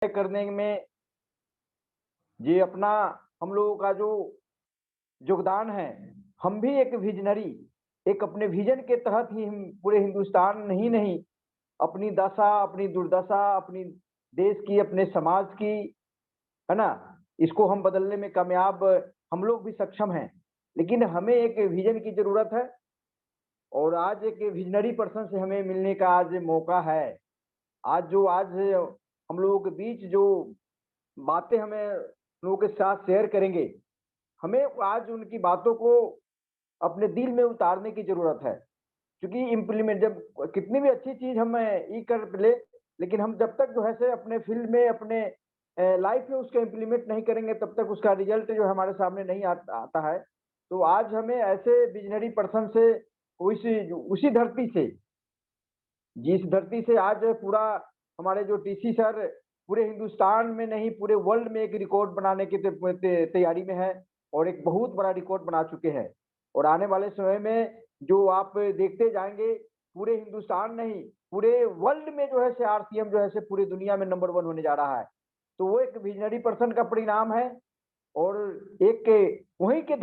करने में ये अपना हम लोगों का जो योगदान है, हम भी एक विजनरी, एक अपने विजन के तहत ही हम पूरे हिंदुस्तान ही नहीं, अपनी दशा, अपनी दुर्दशा, अपनी देश की, अपने समाज की, है ना? इसको हम बदलने में कामयाब हम लोग भी सक्षम हैं। लेकिन हमें एक विजन की ज़रूरत है और आज एक विजनरी पर्सन से हमें मिलने का आज मौका है। आज हम लोगों के बीच जो बातें हमें लोगों के साथ शेयर करेंगे, हमें आज उनकी बातों को अपने दिल में उतारने की ज़रूरत है। क्योंकि इम्प्लीमेंट जब कितनी भी अच्छी चीज़ हम ई कर ले, लेकिन हम जब तक जो है से अपने फील्ड में, अपने लाइफ में उसको इम्प्लीमेंट नहीं करेंगे, तब तक उसका रिजल्ट जो हमारे सामने नहीं आता है। तो आज हमें ऐसे विजनरी पर्सन से उसी धरती से, जिस धरती से आज पूरा हमारे जो टीसी सर पूरे हिंदुस्तान में नहीं, पूरे वर्ल्ड में एक रिकॉर्ड बनाने की तैयारी में है और एक बहुत बड़ा रिकॉर्ड बना चुके हैं। और आने वाले समय में जो आप देखते जाएंगे, पूरे हिंदुस्तान नहीं, पूरे वर्ल्ड में जो है से आरसीएम जो है से पूरी दुनिया में नंबर 1 होने जा रहा है। तो वो एक विजनरी पर्सन का परिणाम है और एक वहीं के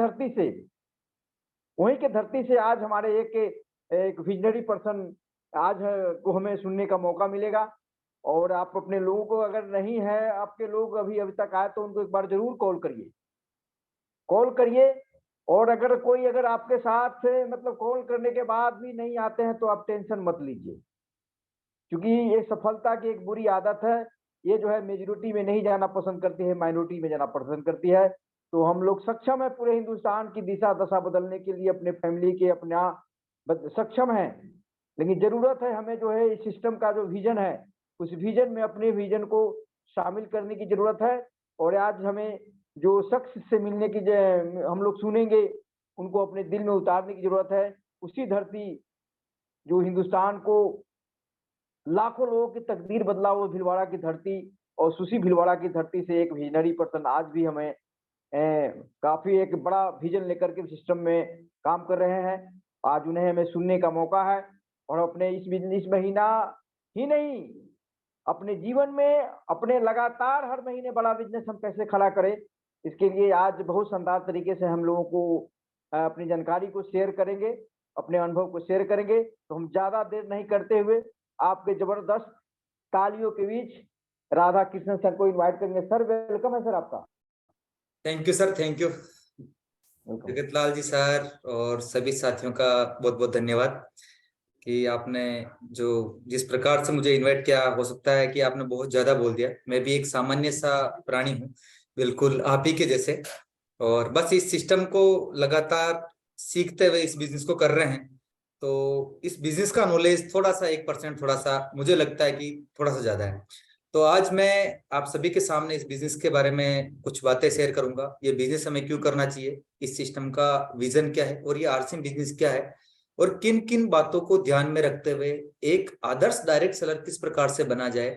धरती से आज हमारे एक विजनरी पर्सन आज को हमें सुनने का मौका मिलेगा। और आप अपने लोगों को, अगर नहीं है आपके लोग अभी तक आए, तो उनको एक बार जरूर कॉल करिए। और अगर आपके साथ मतलब कॉल करने के बाद भी नहीं आते हैं, तो आप टेंशन मत लीजिए, क्योंकि ये सफलता की एक बुरी आदत है। ये जो है मेजॉरिटी में नहीं जाना पसंद करती है, माइनॉरिटी में जाना पसंद करती है। तो हम लोग सक्षम है पूरे हिंदुस्तान की दिशा दशा बदलने के लिए, अपने फैमिली के अपना सक्षम है। लेकिन जरूरत है हमें जो है इस सिस्टम का जो विजन है, उस विजन में अपने विजन को शामिल करने की जरूरत है। और आज हमें जो शख्स से मिलने की हम लोग सुनेंगे, उनको अपने दिल में उतारने की जरूरत है। उसी धरती जो हिंदुस्तान को लाखों लोगों की तकदीर बदला, वो भीलवाड़ा की धरती, और उसी भीलवाड़ा की धरती से एक विजनरी पर्सन आज भी हमें काफी एक बड़ा विजन लेकर के सिस्टम में काम कर रहे हैं। आज उन्हें हमें सुनने का मौका है और अपने इस महीना ही नहीं, अपने जीवन में अपने लगातार हर महीने बड़ा बिजनेस हम कैसे खड़ा करें, इसके लिए आज बहुत शानदार तरीके से हम लोगों को अपनी जानकारी को शेयर करेंगे, अपने अनुभव को शेयर करेंगे। तो हम ज्यादा देर नहीं करते हुए आपके जबरदस्त तालियों के बीच राधा कृष्ण सर को इनवाइट करेंगे। सर, वेलकम है सर आपका। Thank you sir, thank you welcome. Jagatlal ji sir और सभी साथियों का बहुत बहुत धन्यवाद कि आपने जो जिस प्रकार से मुझे इनवाइट किया। हो सकता है कि आपने बहुत ज्यादा बोल दिया, मैं भी एक सामान्य सा प्राणी हूँ, बिल्कुल आप ही के जैसे, और बस इस सिस्टम को लगातार सीखते हुए इस बिजनेस को कर रहे हैं। तो इस बिजनेस का नॉलेज थोड़ा सा 1% थोड़ा सा मुझे लगता है कि थोड़ा सा ज्यादा है। तो आज मैं आप सभी के सामने इस बिजनेस के बारे में कुछ बातें शेयर करूंगा। ये बिजनेस हमें क्यों करना चाहिए, इस सिस्टम का विजन क्या है और ये आरसीएम बिजनेस क्या है, और किन किन बातों को ध्यान में रखते हुए एक आदर्श डायरेक्ट सेलर किस प्रकार से बना जाए,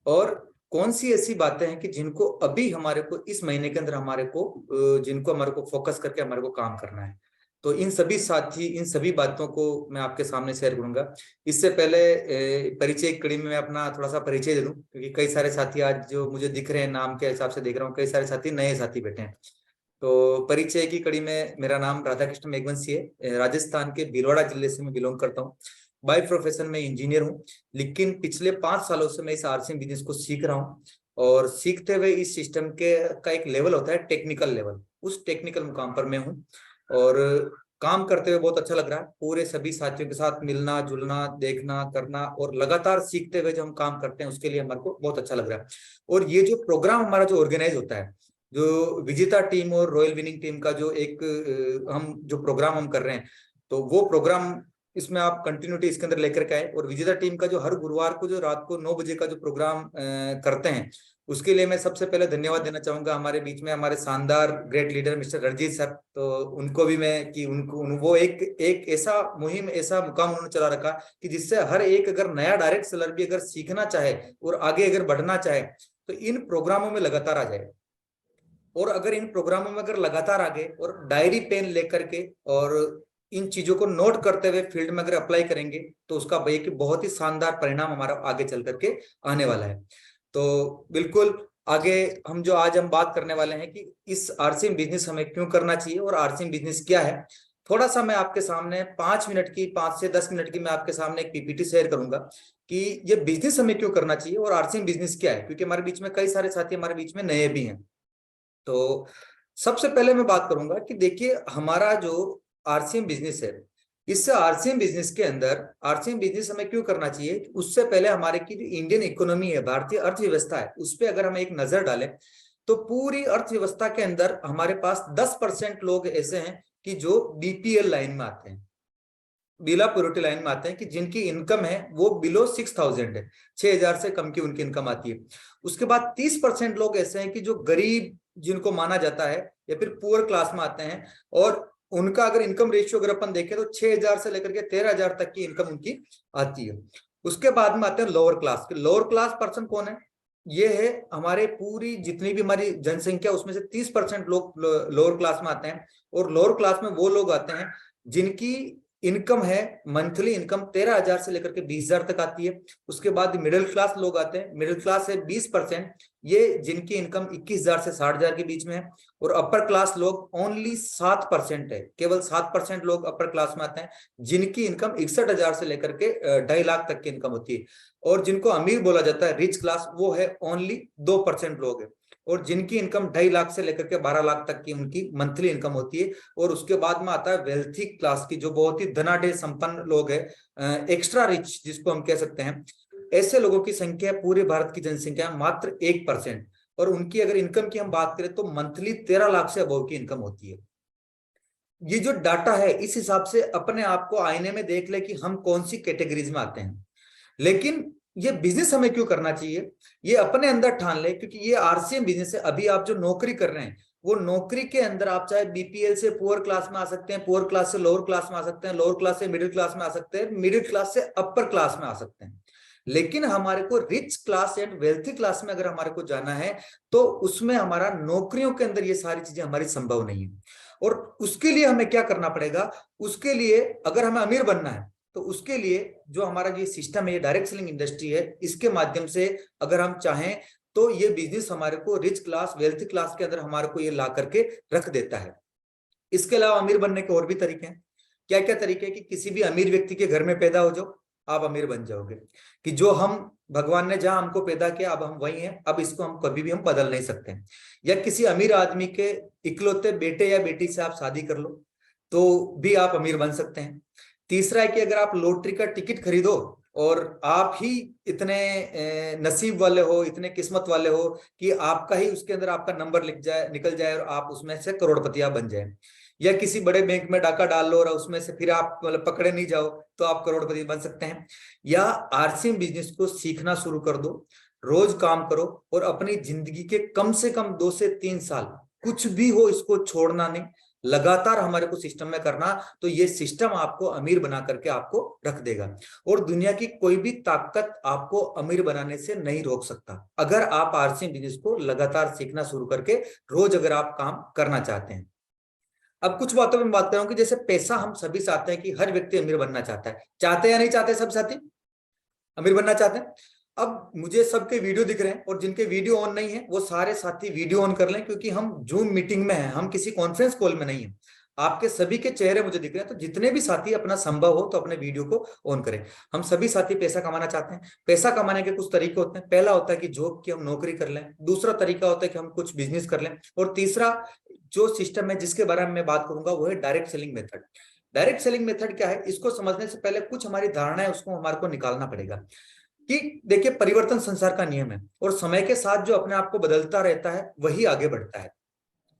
और कौन सी ऐसी बातें हैं कि जिनको अभी हमारे को इस महीने के अंदर जिनको हमारे को फोकस करके हमारे को काम करना है। तो इन सभी बातों को मैं आपके सामने शेयर करूंगा। इससे पहले परिचय की कड़ी में मैं अपना थोड़ा सा परिचय दे दूं, क्योंकि कई सारे साथी आज जो मुझे दिख रहे हैं, नाम के हिसाब से देख रहा हूँ, कई सारे साथी नए साथी बैठे हैं। तो परिचय की कड़ी में, मेरा नाम राधा कृष्ण मेघवंशी है, राजस्थान के भीलवाड़ा जिले से मैं बिलोंग करता हूँ। बाय प्रोफेशन में इंजीनियर हूँ, लेकिन पिछले 5 सालों से मैं इस आरसीएम बिजनेस को सीख रहा हूँ। और सीखते हुए इस सिस्टम के का एक लेवल होता है टेक्निकल लेवल, उस टेक्निकल मुकाम पर मैं हूँ। और काम करते हुए बहुत अच्छा लग रहा है, पूरे सभी साथियों के साथ मिलना जुलना, देखना करना और लगातार सीखते हुए जो हम काम करते हैं, उसके लिए हमारे को बहुत अच्छा लग रहा है। और ये जो प्रोग्राम हमारा जो ऑर्गेनाइज होता है, जो विजेता टीम और रॉयल विनिंग टीम का जो एक हम जो प्रोग्राम हम कर रहे हैं, तो वो प्रोग्राम इसमें आप कंटिन्यूटी इसके अंदर लेकर के आए। और विजेता टीम का जो हर गुरुवार को जो रात को 9 बजे का जो प्रोग्राम करते हैं, उसके लिए मैं सबसे पहले धन्यवाद देना चाहूंगा हमारे बीच में हमारे शानदार great leader mister Ranjit sir. तो उनको भी मैं कि उनको वो एक ऐसा मुहिम, ऐसा मुकाम उन्होंने चला रखा कि जिससे हर एक अगर नया डायरेक्ट सेलर भी अगर सीखना चाहे और आगे अगर बढ़ना चाहे, तो इन प्रोग्रामों में लगातार आ जाए। और अगर इन प्रोग्रामों में अगर लगातार आगे और डायरी पेन लेकर के और इन चीजों को नोट करते हुए फील्ड में अगर अप्लाई करेंगे, तो उसका एक बहुत ही शानदार परिणाम हमारा आगे चल करके आने वाला है। तो बिल्कुल आगे आज हम बात करने वाले हैं कि इस आरसीएम बिजनेस हमें क्यों करना चाहिए और आरसीएम बिजनेस क्या है। थोड़ा सा मैं आपके सामने 5 से 10 मिनट की मैं आपके सामने एक पीपीटी शेयर करूंगा कि ये बिजनेस हमें क्यों करना चाहिए और आरसीएम बिजनेस क्या है, क्योंकि हमारे बीच में कई सारे साथी हमारे बीच में नए भी हैं। तो सबसे पहले मैं बात करूंगा कि देखिए हमारा जो आरसीएम बिजनेस है, इस आरसीएम बिजनेस के अंदर आरसीएम बिजनेस हमें क्यों करना चाहिए, उससे पहले हमारे की जो इंडियन इकोनॉमी है, भारतीय अर्थव्यवस्था है, उस पर अगर हम एक नजर डालें तो पूरी अर्थव्यवस्था के अंदर हमारे पास 10% लोग ऐसे हैं कि जो बीपीएल लाइन में आते हैं, बिलो पॉवर्टी लाइन में आते हैं, कि जिनकी इनकम है वो बिलो 6,000 है, 6,000 से कम की उनकी इनकम आती है। उसके बाद 30% लोग ऐसे हैं कि जो गरीब जिनको माना जाता है या फिर पुअर क्लास में आते हैं, और उनका अगर इनकम रेशियो अगर अपन देखें तो 6,000 से लेकर के 13,000 तक की इनकम उनकी आती है। उसके बाद में आते हैं लोअर क्लास के। लोअर क्लास पर्सन कौन है? ये है हमारे पूरी जितनी भी हमारी जनसंख्या उसमें से 30% लोग लोअर क्लास में आते हैं, और लोअर क्लास में वो लोग आते हैं जिनकी इनकम है, मंथली इनकम 13,000 से लेकर के 20,000 तक आती है। उसके बाद मिडिल क्लास लोग आते हैं, मिडिल क्लास है 20%, ये जिनकी इनकम 21,000 से 60,000 के बीच में है। और अपर क्लास लोग ओनली 7% है, केवल 7% लोग अपर क्लास में आते हैं, जिनकी इनकम 61,000 से लेकर के 2.5 लाख तक की इनकम होती है। और जिनको अमीर बोला जाता है, रिच क्लास, वो है ओनली 2% लोग है, और जिनकी इनकम 2.5 लाख से लेकर के 12 लाख तक की उनकी मंथली इनकम होती है। और उसके बाद में आता है वेल्थी क्लास की, जो बहुत ही धनाढ्य संपन्न लोग है, एक्स्ट्रा रिच जिसको हम कह सकते हैं। ऐसे लोगों की संख्या पूरे भारत की जनसंख्या मात्र 1%, और उनकी अगर इनकम की हम बात करें तो मंथली 13 लाख से अबव की इनकम होती है। ये जो डाटा है, इस हिसाब से अपने आप को आईने में देख ले कि हम कौन सी कैटेगरीज में आते हैं। लेकिन ये बिजनेस हमें क्यों करना चाहिए, ये अपने अंदर ठान ले, क्योंकि ये आरसीएम बिजनेस है। अभी आप जो नौकरी कर रहे हैं, वो नौकरी के अंदर आप चाहे बीपीएल से पुअर क्लास में आ सकते हैं, पुअर क्लास से लोअर क्लास में आ सकते हैं, लोअर क्लास से मिडिल क्लास में आ सकते हैं, मिडिल क्लास से अपर क्लास में आ सकते हैं। लेकिन हमारे को rich class and wealthy class में अगर हमारे को जाना है, तो उसमें हमारा नौकरियों के अंदर ये सारी चीजें हमारी संभव नहीं है। और उसके लिए हमें क्या करना पड़ेगा? उसके लिए अगर हमें अमीर बनना है, तो उसके लिए जो हमारा ये सिस्टम है, ये डायरेक्ट सेलिंग इंडस्ट्री है, इसके माध्यम से अगर हम चाहें तो ये बिजनेस हमारे को रिच क्लास, वेल्थ क्लास के अंदर हमारे को ये ला करके रख देता है। इसके अलावा अमीर बनने के और भी तरीके हैं। क्या क्या तरीके हैं? कि किसी भी अमीर व्यक्ति के घर में पैदा हो जाओ, आप अमीर बन जाओगे। कि जो हम भगवान ने जहां हमको पैदा किया, अब हम वही हैं, अब इसको हम कभी भी हम बदल नहीं सकते। या किसी अमीर आदमी के इकलौते बेटे या बेटी से आप शादी कर लो तो भी आप अमीर बन सकते हैं। तीसरा है कि अगर आप लॉटरी का टिकट खरीदो और आप ही इतने नसीब वाले हो, इतने किस्मत वाले हो कि आपका ही उसके अंदर आपका नंबर लिख जाए, निकल जाए, और आप उसमें से करोड़पति बन जाए। या किसी बड़े बैंक में डाका डाल लो और उसमें से फिर आप मतलब पकड़े नहीं जाओ, तो आप करोड़पति बन सकते हैं। या आरसीएम बिजनेस को सीखना शुरू कर दो, रोज काम करो, और अपनी जिंदगी के कम से कम 2 से 3 साल, कुछ भी हो इसको छोड़ना नहीं, लगातार हमारे को सिस्टम में करना। तो ये सिस्टम आपको अमीर बना करके आपको रख देगा, और दुनिया की कोई भी ताकत आपको अमीर बनाने से नहीं रोक सकता, अगर आप आरसीएम बिजनेस को लगातार सीखना शुरू करके रोज अगर आप काम करना चाहते हैं। अब कुछ बातों में बात कर रहा हूं कि जैसे पैसा हम सभी चाहते हैं, कि हर व्यक्ति अमीर बनना चाहता है, चाहते या नहीं चाहते? सब साथी अमीर बनना चाहते हैं। अब मुझे सबके वीडियो दिख रहे हैं, और जिनके वीडियो ऑन नहीं है वो सारे साथी वीडियो ऑन कर लें, क्योंकि हम जूम मीटिंग में हैं, हम किसी कॉन्फ्रेंस कॉल में नहीं है। आपके सभी के चेहरे मुझे दिख रहे हैं, तो जितने भी साथी अपना संभव हो तो अपने वीडियो को ऑन करें। हम सभी साथी पैसा कमाना चाहते हैं। पैसा कमाने के कुछ तरीके होते हैं। पहला होता है कि जॉब की हम नौकरी कर लें, दूसरा तरीका होता है कि हम कुछ बिजनेस कर लें, और तीसरा जो सिस्टम है जिसके बारे में मैं बात करूंगा वो है direct selling method. Direct selling method क्या है, इसको समझने से पहले कुछ हमारी धारणा है उसको हमारे को निकालना पड़ेगा। कि देखिए, परिवर्तन संसार का नियम है, और समय के साथ जो अपने आप को बदलता रहता है वही आगे बढ़ता है।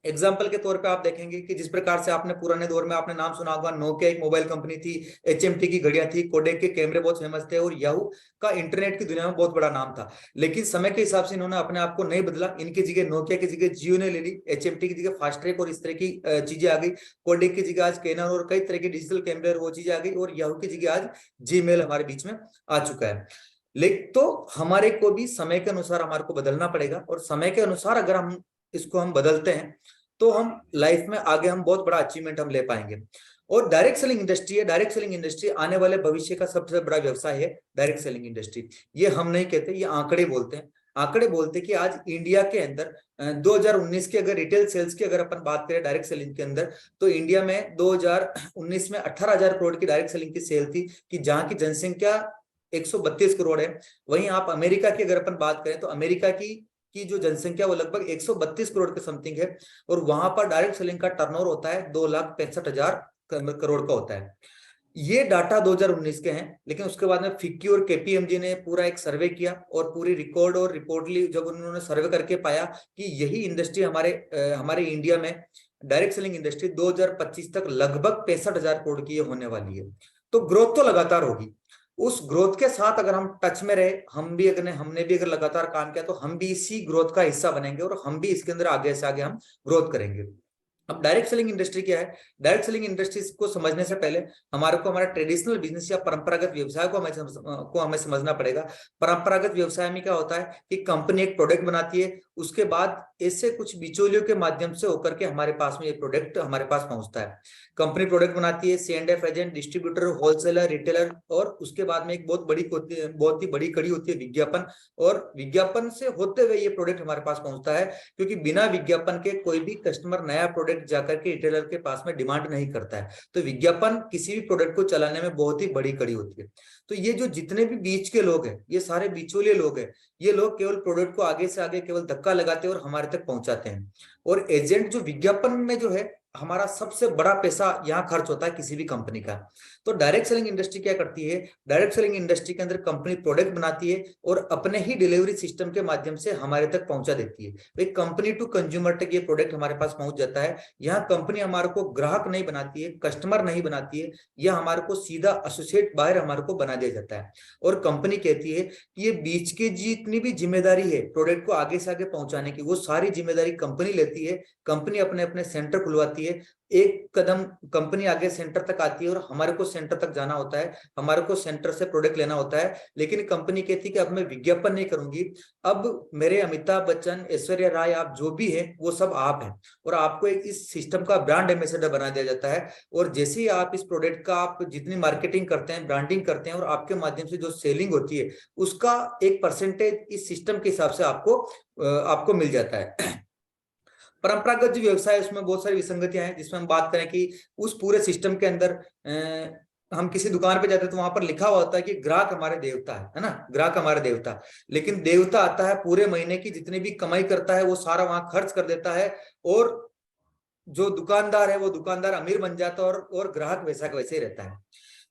एग्जाम्पल के तौर पे आप देखेंगे कि जिस प्रकार से आपने पुराने दौर में आपने नाम सुना होगा, नोकिया एक मोबाइल कंपनी थी, एचएमटी की घड़ियां थी, कोडेक के कैमरे बहुत फेमस थे, और याहू का इंटरनेट की दुनिया में बहुत बड़ा नाम था। लेकिन समय के हिसाब से इन्होंने अपने आप को नहीं बदला। इनकी जगह नोकिया की जगह जियो ने ले ली, एचएमटी की जगह फास्ट ट्रैक और इस तरह की चीजें आ गई, कोडेक की जगह आज कैनन और कई तरह के डिजिटल कैमरे वो चीजें आ गई, और याहू की जगह आज जीमेल हमारे बीच में आ चुका है। लेकिन तो हमारे को भी समय के अनुसार हमारे को बदलना पड़ेगा, और समय के अनुसार अगर हम इसको हम बदलते हैं तो हम लाइफ में आगे हम बहुत बड़ा अचीवमेंट हम ले पाएंगे। और डायरेक्ट सेलिंग इंडस्ट्री है, डायरेक्ट सेलिंग इंडस्ट्री आने वाले भविष्य का सबसे बड़ा व्यवसाय है। डायरेक्ट सेलिंग इंडस्ट्री, ये हम नहीं कहते, ये आंकड़े बोलते हैं। आंकड़े बोलते कि आज इंडिया के अंदर 2019 के अगर रिटेल सेल्स की अगर अपन बात करें डायरेक्ट सेलिंग के अंदर, तो इंडिया में 2019 में 18,000 करोड़ की डायरेक्ट सेलिंग की सेल थी, कि जहां की जनसंख्या 132 करोड़ है। वहीं आप अमेरिका की अगर अपन बात करें तो अमेरिका की जो जनसंख्या वो लगभग 132 करोड़ के समथिंग है, और वहां पर डायरेक्ट सेलिंग का टर्नओवर होता है 2,65,000 करोड़ का होता है। ये डाटा 2019 के हैं, लेकिन उसके बाद में फिक्की और केपीएमजी ने पूरा एक सर्वे किया और पूरी रिकॉर्ड और रिपोर्ट ली, जब उन्होंने सर्वे करके पाया कि यही इंडस्ट्री हमारे इंडिया में डायरेक्ट सेलिंग इंडस्ट्री 2025 तक लगभग 65,000 करोड़ की होने वाली है। तो ग्रोथ तो लगातार होगी। उस ग्रोथ के साथ अगर हम टच में रहे, हमने भी अगर लगातार काम किया, तो हम भी इसी ग्रोथ का हिस्सा बनेंगे और हम भी इसके अंदर आगे से आगे हम ग्रोथ करेंगे। अब डायरेक्ट सेलिंग इंडस्ट्री क्या है? डायरेक्ट सेलिंग इंडस्ट्री को समझने से पहले हमारा ट्रेडिशनल बिजनेस या परंपरागत व्यवसाय को हमें समझना पड़ेगा। परंपरागत व्यवसाय में क्या होता है कि कंपनी एक प्रोडक्ट बनाती है, उसके बाद ऐसे कुछ बिचौलियों के माध्यम से होकर के हमारे पास में ये प्रोडक्ट हमारे पास पहुंचता है। कंपनी प्रोडक्ट बनाती है, C&F agent, distributor, wholesaler, retailer, और उसके बाद में एक बहुत ही बड़ी कड़ी होती है विज्ञापन, और विज्ञापन से होते हुए ये प्रोडक्ट हमारे पास पहुंचता है, क्योंकि बिना विज्ञापन के कोई भी कस्टमर नया प्रोडक्ट जाकर के रिटेलर के पास में डिमांड नहीं करता है। तो विज्ञापन किसी भी प्रोडक्ट को चलाने में बहुत ही बड़ी कड़ी होती है। तो ये जो जितने भी बीच के लोग हैं, ये सारे बिचौलिए लोग हैं, ये लोग केवल प्रोडक्ट को आगे से आगे केवल धक्का लगाते हैं और हमारे तक पहुंचाते हैं। और एजेंट जो विज्ञापन में जो है, हमारा सबसे बड़ा पैसा यहाँ खर्च होता है किसी भी कंपनी का। तो डायरेक्ट सेलिंग इंडस्ट्री क्या करती है? डायरेक्ट सेलिंग इंडस्ट्री के अंदर कंपनी प्रोडक्ट बनाती है और अपने ही डिलीवरी सिस्टम के माध्यम से हमारे तक पहुंचा देती है। भाई कंपनी टू कंज्यूमर तक ये प्रोडक्ट हमारे पास पहुंच जाता है। यहाँ कंपनी हमारे को ग्राहक नहीं बनाती है, कस्टमर नहीं बनाती है, यह हमारे को सीधा एसोसिएट बायर हमारे को बना दिया जाता है। और कंपनी कहती है कि ये बीच की जितनी भी जिम्मेदारी है प्रोडक्ट को आगे से आगे पहुंचाने की, वो सारी जिम्मेदारी कंपनी लेती है। कंपनी अपने अपने सेंटर खुलवाती है, एक कदम कंपनी आगे सेंटर तक आती है और हमारे को सेंटर तक जाना होता है, हमारे को सेंटर से प्रोडक्ट लेना होता है। लेकिन कंपनी कहती है कि अब मैं विज्ञापन नहीं करूंगी, अब मेरे अमिताभ बच्चन, ऐश्वर्या राय, आप जो भी हैं वो सब आप हैं, और आपको एक इस सिस्टम का ब्रांड एम्बेसडर बना दिया जाता है। और जैसे ही आप इस प्रोडक्ट का आप जितनी मार्केटिंग करते हैं, ब्रांडिंग करते हैं, और आपके माध्यम से जो सेलिंग होती है, उसका एक परसेंटेज इस सिस्टम के हिसाब से आपको मिल जाता है। परंपरागत जो व्यवसाय है उसमें बहुत सारी विसंगतियां हैं, जिसमें हम बात करें कि उस पूरे सिस्टम के अंदर हम किसी दुकान पे जाते हैं तो वहां पर लिखा हुआ होता है कि ग्राहक हमारे देवता है ना, ग्राहक हमारे देवता। लेकिन देवता आता है, पूरे महीने की जितनी भी कमाई करता है वो सारा वहां खर्च कर देता है, और जो दुकानदार है वो दुकानदार अमीर बन जाता है, और ग्राहक वैसा का वैसे ही रहता है।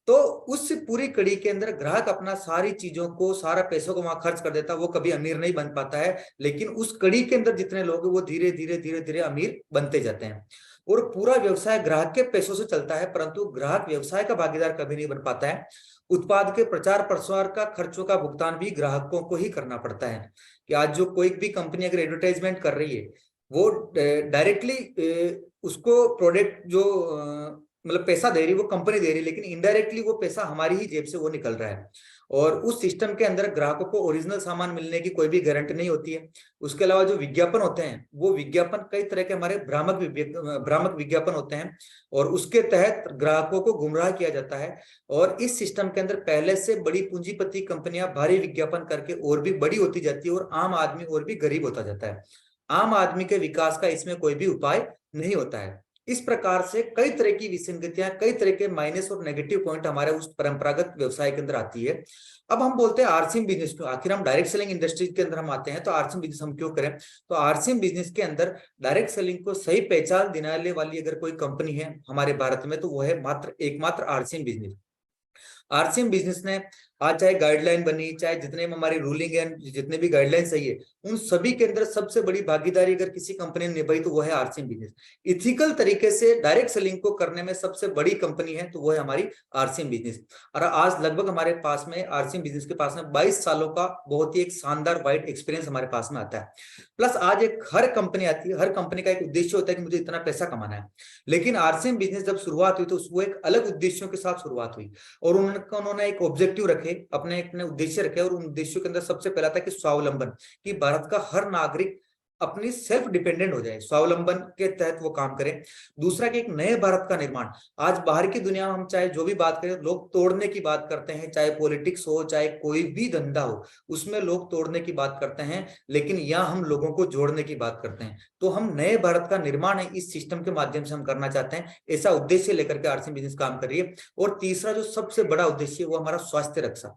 तो उस पूरी कड़ी के अंदर ग्राहक अपना सारी चीजों को, सारा पैसों को वहां खर्च कर देता है, वो कभी अमीर नहीं बन पाता है। लेकिन उस कड़ी के अंदर जितने लोग हैं वो धीरे धीरे धीरे धीरे अमीर बनते जाते हैं। और पूरा व्यवसाय ग्राहक के पैसों से चलता है, परंतु ग्राहक व्यवसाय का भागीदार कभी नहीं बन पाता है। उत्पाद के प्रचार प्रसार का खर्चों का भुगतान भी ग्राहकों को ही करना पड़ता है। कि आज जो कोई भी कंपनी अगर एडवर्टाइजमेंट कर रही है, वो डायरेक्टली उसको प्रोडक्ट जो मतलब पैसा दे रही, वो कंपनी दे रही, लेकिन इनडायरेक्टली वो पैसा हमारी ही जेब से वो निकल रहा है। और उस सिस्टम के अंदर ग्राहकों को ओरिजिनल सामान मिलने की कोई भी गारंटी नहीं होती है। उसके अलावा जो विज्ञापन होते हैं, वो विज्ञापन कई तरह के हमारे भ्रामक विज्ञापन होते हैं, और उसके तहत ग्राहकों को गुमराह किया जाता है। और इस सिस्टम के अंदर पहले से बड़ी पूंजीपति कंपनियां भारी विज्ञापन करके और भी बड़ी होती जाती है, और आम आदमी और भी गरीब होता जाता है। आम आदमी के विकास का इसमें कोई भी उपाय नहीं होता है। इस प्रकार से कई तरह की विसंगतियां, कई तरह के माइनस और नेगेटिव पॉइंट हमारे उस परंपरागत व्यवसाय के अंदर आती है। अब हम बोलते हैं आरसीएम बिजनेस क्यों, आखिर हम डायरेक्ट सेलिंग इंडस्ट्री के अंदर हम आते हैं, तो आरसीएम बिजनेस हम क्यों करें? तो आरसीएम बिजनेस के अंदर डायरेक्ट सेलिंग को सही पहचान दिलाने वाली अगर कोई कंपनी है हमारे भारत में, तो वो है एकमात्र आरसीएम बिजनेस। आरसीएम बिजनेस ने आज चाहे गाइडलाइन बनी, चाहे जितने भी हमारी रूलिंग है, जितने भी गाइडलाइन सही है, उन सभी के अंदर सबसे बड़ी भागीदारी अगर किसी कंपनी ने निभाई तो वो है आरसीएम बिजनेस। इथिकल तरीके से डायरेक्ट सेलिंग को करने में सबसे बड़ी कंपनी है तो वो है हमारी आरसीएम बिजनेस। और आज लगभग हमारे पास में आरसीएम बिजनेस के पास में 22 सालों का बहुत ही एक शानदार वाइड एक्सपीरियंस हमारे पास में आता है। प्लस आज एक हर कंपनी आती है, हर कंपनी का एक उद्देश्य होता है कि मुझे इतना पैसा कमाना है। लेकिन आरसीएम बिजनेस जब शुरुआत हुई तो वो एक अलग उद्देश्यों के साथ शुरुआत हुई, और उन्होंने एक ऑब्जेक्टिव रखे, अपने उद्देश्य रखे, और उन उद्देश्यों के अंदर सबसे पहला था कि स्वावलंबन, कि भारत का हर नागरिक अपनी सेल्फ डिपेंडेंट हो जाए, स्वावलंबन के तहत वो काम करें। दूसरा कि एक नए भारत का निर्माण। आज बाहर की दुनिया में हम चाहे जो भी बात करें, लोग तोड़ने की बात करते हैं, चाहे पॉलिटिक्स हो, चाहे कोई भी धंधा हो, उसमें लोग तोड़ने की बात करते हैं, लेकिन यहाँ हम लोगों को जोड़ने की बात करते हैं। तो हम नए भारत का निर्माण है इस सिस्टम के माध्यम से हम करना चाहते हैं, ऐसा उद्देश्य लेकर के आरसीएम बिजनेस काम कर रही है। और तीसरा जो सबसे बड़ा उद्देश्य है वो हमारा स्वास्थ्य रक्षा।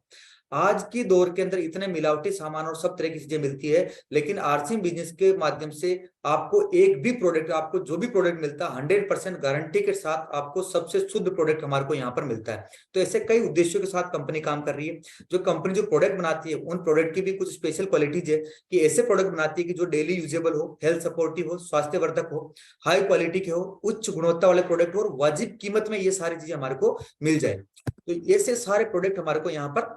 आज की दौर के अंदर इतने मिलावटी सामान और सब तरह की चीजें मिलती है, लेकिन आरसीएम बिजनेस के माध्यम से आपको एक भी प्रोडक्ट, आपको जो भी प्रोडक्ट मिलता है 100% गारंटी के साथ आपको सबसे शुद्ध प्रोडक्ट हमारे को यहाँ पर मिलता है। तो ऐसे कई उद्देश्यों के साथ कंपनी काम कर रही है। जो कंपनी जो प्रोडक्ट बनाती है उन प्रोडक्ट की भी कुछ स्पेशल क्वालिटीज है कि ऐसे प्रोडक्ट बनाती है कि जो डेली यूजेबल हो, हेल्थ सपोर्टिव हो, स्वास्थ्यवर्धक हो, हाई क्वालिटी के हो, उच्च गुणवत्ता वाले प्रोडक्ट हो और वाजिब कीमत में ये सारी चीजें हमारे को मिल जाए। तो ऐसे सारे प्रोडक्ट हमारे को यहाँ पर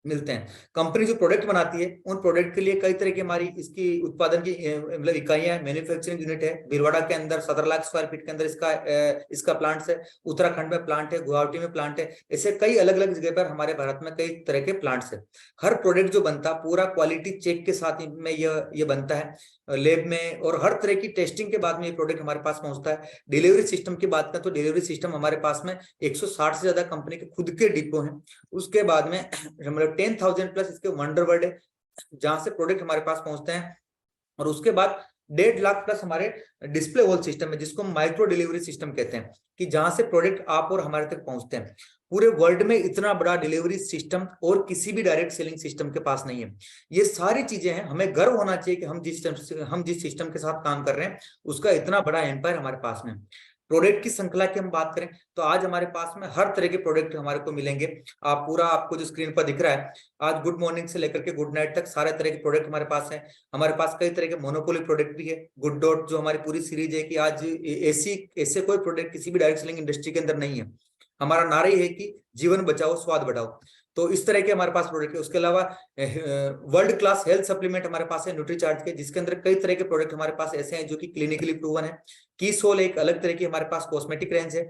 मिलते हैं। कंपनी जो प्रोडक्ट बनाती है उन प्रोडक्ट के लिए कई तरह की हमारी इसकी उत्पादन की मतलब इकाइयां, मैन्युफैक्चरिंग यूनिट है। भीलवाड़ा के अंदर 17 लाख स्क्वायर फीट के अंदर इसका प्लांट है। उत्तराखंड में प्लांट है, गुवाहाटी में प्लांट है। ऐसे कई अलग अलग जगह पर हमारे भारत में कई तरह के प्लांट्स है। हर प्रोडक्ट जो बनता पूरा क्वालिटी चेक के साथ में ये बनता है लैब में, और हर तरह की टेस्टिंग के बाद में ये प्रोडक्ट हमारे पास पहुंचता है। डिलीवरी सिस्टम की बात करें तो डिलीवरी सिस्टम हमारे पास में 160 से ज्यादा कंपनी के खुद के डिपो हैं। उसके बाद में 10,000 प्लस इसके वंडर वर्ल्ड है जहां से प्रोडक्ट हमारे पास पहुंचते हैं। और उसके बाद 1.5 लाख प्लस हमारे डिस्प्ले वॉल सिस्टम है, जिसको माइक्रो डिलीवरी सिस्टम कहते हैं, कि जहां से प्रोडक्ट आप और हमारे तक पहुंचते हैं। पूरे वर्ल्ड में इतना बड़ा डिलीवरी सिस्टम और किसी भी डायरेक्ट सेलिंग सिस्टम के पास नहीं है। ये सारी चीजें हैं, हमें गर्व होना चाहिए कि हम जिस सिस्टम के साथ काम कर रहे हैं उसका इतना बड़ा एम्पायर हमारे पास में। प्रोडक्ट की श्रृंखला की हम बात करें तो आज हमारे पास में हर तरह के प्रोडक्ट हमारे को मिलेंगे। आपको जो स्क्रीन पर दिख रहा है, आज गुड मॉर्निंग से लेकर के गुड नाइट तक सारे तरह के प्रोडक्ट हमारे पास है। हमारे पास कई तरह के मोनोपोली प्रोडक्ट भी है। गुड डॉट जो हमारी पूरी सीरीज है कि आज ऐसे कोई प्रोडक्ट किसी भी डायरेक्ट सेलिंग इंडस्ट्री के अंदर नहीं है। हमारा नारा ही है कि जीवन बचाओ स्वाद बढ़ाओ। तो इस तरह के हमारे पास प्रोडक्ट है। उसके अलावा वर्ल्ड क्लास हेल्थ सप्लीमेंट हमारे पास है न्यूट्रीचार्ज के, जिसके अंदर कई तरह के प्रोडक्ट हमारे पास ऐसे हैं जो कि क्लिनिकली प्रूवन है। कीसोल एक अलग तरह की हमारे पास कॉस्मेटिक रेंज है।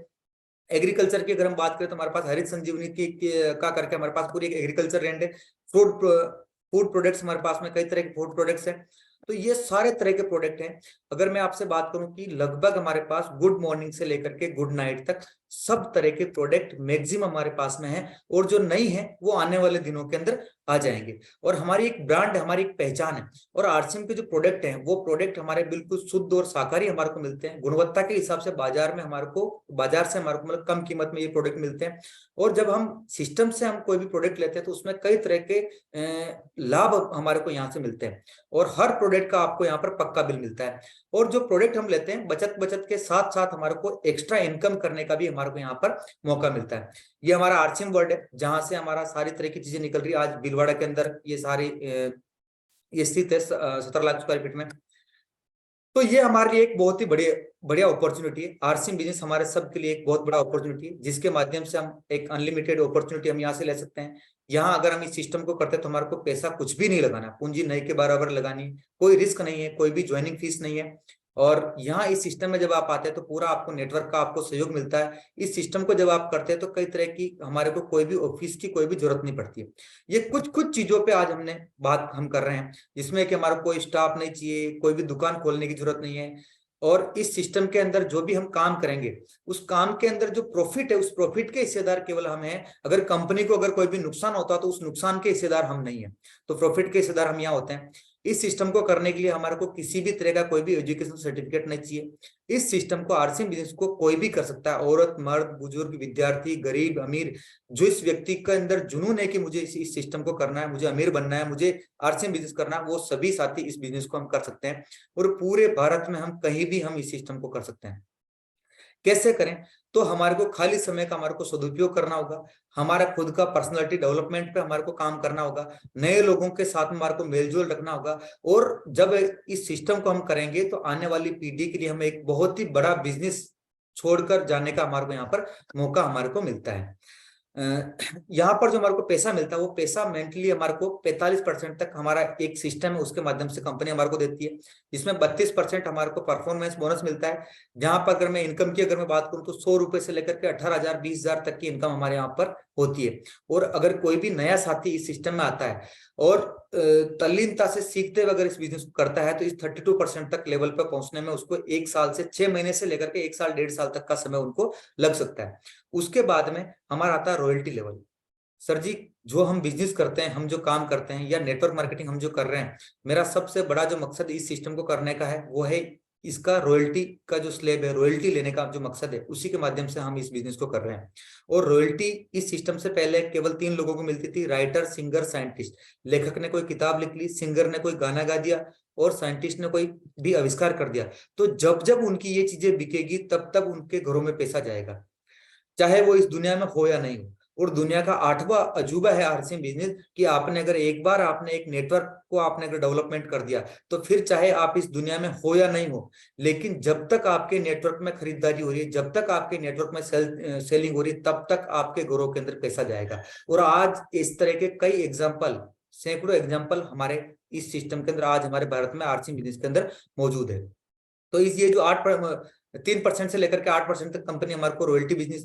एग्रीकल्चर की अगर हम बात करें तो हमारे पास हरित संजीवनी का करके हमारे पास पूरी एक एग्रीकल्चर रेंज है। फूड प्रोडक्ट्स हमारे पास में कई तरह के फूड प्रोडक्ट्स हैं। तो ये सारे तरह के प्रोडक्ट हैं। अगर मैं आपसे बात करूं कि लगभग हमारे पास गुड मॉर्निंग से लेकर के गुड नाइट तक सब तरह के प्रोडक्ट मैक्सिमम हमारे पास में है, और जो नहीं है वो आने वाले दिनों के अंदर आ जाएंगे। और हमारी एक ब्रांड है, हमारी एक पहचान है। और आरसीएम के जो प्रोडक्ट हैं वो प्रोडक्ट हमारे बिल्कुल शुद्ध और शाकाहारी हमारे को मिलते हैं। गुणवत्ता के हिसाब से बाजार से हमारे को मतलब कम कीमत में ये प्रोडक्ट मिलते हैं। और जब हम सिस्टम से हम कोई भी प्रोडक्ट लेते हैं तो उसमें कई तरह के लाभ हमारे को यहाँ से मिलते हैं, और हर प्रोडक्ट का आपको यहाँ पर पक्का बिल मिलता है। और जो प्रोडक्ट हम लेते हैं बचत के साथ साथ हमारे को एक्स्ट्रा इनकम करने का भी हमारे को यहाँ पर मौका मिलता है। ये हमारा आरसीएम वर्ल्ड है जहां से हमारा सारी तरह की चीजें निकल रही है। आज भीलवाड़ा के अंदर ये सारी ये स्थित है 17 लाख स्क्वायर फीट में। तो ये हमारे लिए एक बहुत ही बढ़िया अपॉर्चुनिटी है। आरसीएम बिजनेस हमारे सबके लिए एक बहुत बड़ा अपॉर्चुनिटी है, जिसके माध्यम से हम एक अनलिमिटेड अपॉर्चुनिटी हम यहाँ से ले सकते हैं। यहाँ अगर हम इस सिस्टम को करते हैं तो हमारे को पैसा कुछ भी नहीं लगाना, पूंजी नहीं के बराबर लगानी, कोई रिस्क नहीं है, कोई भी ज्वाइनिंग फीस नहीं है। और यहाँ इस सिस्टम में जब आप आते हैं तो पूरा आपको नेटवर्क का आपको सहयोग मिलता है। इस सिस्टम को जब आप करते हैं तो कई तरह की हमारे को कोई भी ऑफिस की कोई भी जरूरत नहीं पड़ती है। ये कुछ चीजों पे आज हम कर रहे हैं, जिसमें कि हमारा कोई स्टाफ नहीं चाहिए, कोई भी दुकान खोलने की जरूरत नहीं है। और इस सिस्टम के अंदर जो भी हम काम करेंगे उस काम के अंदर जो प्रॉफिट है उस प्रॉफिट के हिस्सेदार केवल हम हैं। अगर कंपनी को अगर कोई भी नुकसान होता तो उस नुकसान के हिस्सेदार हम नहीं है, तो प्रॉफिट के हिस्सेदार हम यहाँ होते हैं। इस सिस्टम को करने के लिए हमारे को किसी भी तरह का कोई भी एजुकेशन सर्टिफिकेट नहीं चाहिए। इस सिस्टम को आरसीएम बिजनेस को कोई भी कर सकता है, औरत मर्द बुजुर्ग विद्यार्थी गरीब अमीर। जो इस व्यक्ति के अंदर जुनून है कि मुझे इस सिस्टम को करना है, मुझे अमीर बनना है, मुझे आरसीएम बिजनेस करना है, वो सभी साथी इस बिजनेस को हम कर सकते हैं। और पूरे भारत में हम कहीं भी हम इस सिस्टम को कर सकते हैं। कैसे करें? तो हमारे को खाली समय का हमारे को सदुपयोग करना होगा, हमारा खुद का पर्सनालिटी डेवलपमेंट पे हमारे को काम करना होगा, नए लोगों के साथ में हमारे को मेलजोल रखना होगा। और जब इस सिस्टम को हम करेंगे तो आने वाली पीढ़ी के लिए हमें एक बहुत ही बड़ा बिजनेस छोड़कर जाने का हमारे को यहाँ पर मौका हमारे को मिलता है। यहाँ पर जो हमारे को पैसा मिलता है वो पैसा मेंटली हमारे को 45% तक हमारा एक सिस्टम है उसके माध्यम से कंपनी हमारे को देती है, जिसमें 32% हमारे को परफॉर्मेंस बोनस मिलता है। जहां पर अगर मैं इनकम की अगर मैं बात करूं तो 100 रुपए से लेकर के 18,000 20,000 तक की इनकम हमारे यहाँ पर होती है। और अगर कोई भी नया साथी इस सिस्टम में आता है और तल्लीनता से सीखते हुए अगर इस बिजनेस को करता है तो इस 32% तक लेवल पर पहुंचने में उसको 1 साल से 6 महीने से लेकर के 1 साल 1.5 साल तक का समय उनको लग सकता है। उसके बाद में हमारा आता है रॉयल्टी लेवल। सर जी, जो हम बिजनेस करते हैं, हम जो काम करते हैं या नेटवर्क मार्केटिंग हम जो कर रहे हैं, मेरा सबसे बड़ा जो मकसद इस सिस्टम को करने का है वो है इसका रॉयल्टी का जो स्लैब है, रॉयल्टी लेने का जो मकसद है, उसी के माध्यम से हम इस बिजनेस को कर रहे हैं। और रॉयल्टी इस सिस्टम से पहले केवल 3 लोगों को मिलती थी, राइटर, सिंगर, साइंटिस्ट। लेखक ने कोई किताब लिख ली, सिंगर ने कोई गाना गा दिया और साइंटिस्ट ने कोई भी आविष्कार कर दिया। तो जब जब उनकी ये चीजें बिकेगी तब तब उनके घरों में पैसा जाएगा, चाहे वो इस दुनिया में हो या नहीं हो। और दुनिया का 8वां अजूबा है आरसीएम बिजनेस, कि आपने अगर एक बार आपने एक नेटवर्क को आपने अगर डेवलपमेंट कर दिया तो फिर चाहे आप इस दुनिया में हो या नहीं हो, लेकिन जब तक आपके नेटवर्क में खरीदारी हो रही है, जब तक आपके नेटवर्क में सेलिंग हो रही है, तब तक आपके घरों के अंदर पैसा जाएगा। और आज इस तरह के कई एग्जाम्पल, सैकड़ों एग्जाम्पल हमारे इस सिस्टम के अंदर आज हमारे भारत में आरसीएम बिजनेस के अंदर मौजूद है। तो इस ये जो 3% से लेकर के 8% तक कंपनी हमारे को रॉयल्टी बिजनेस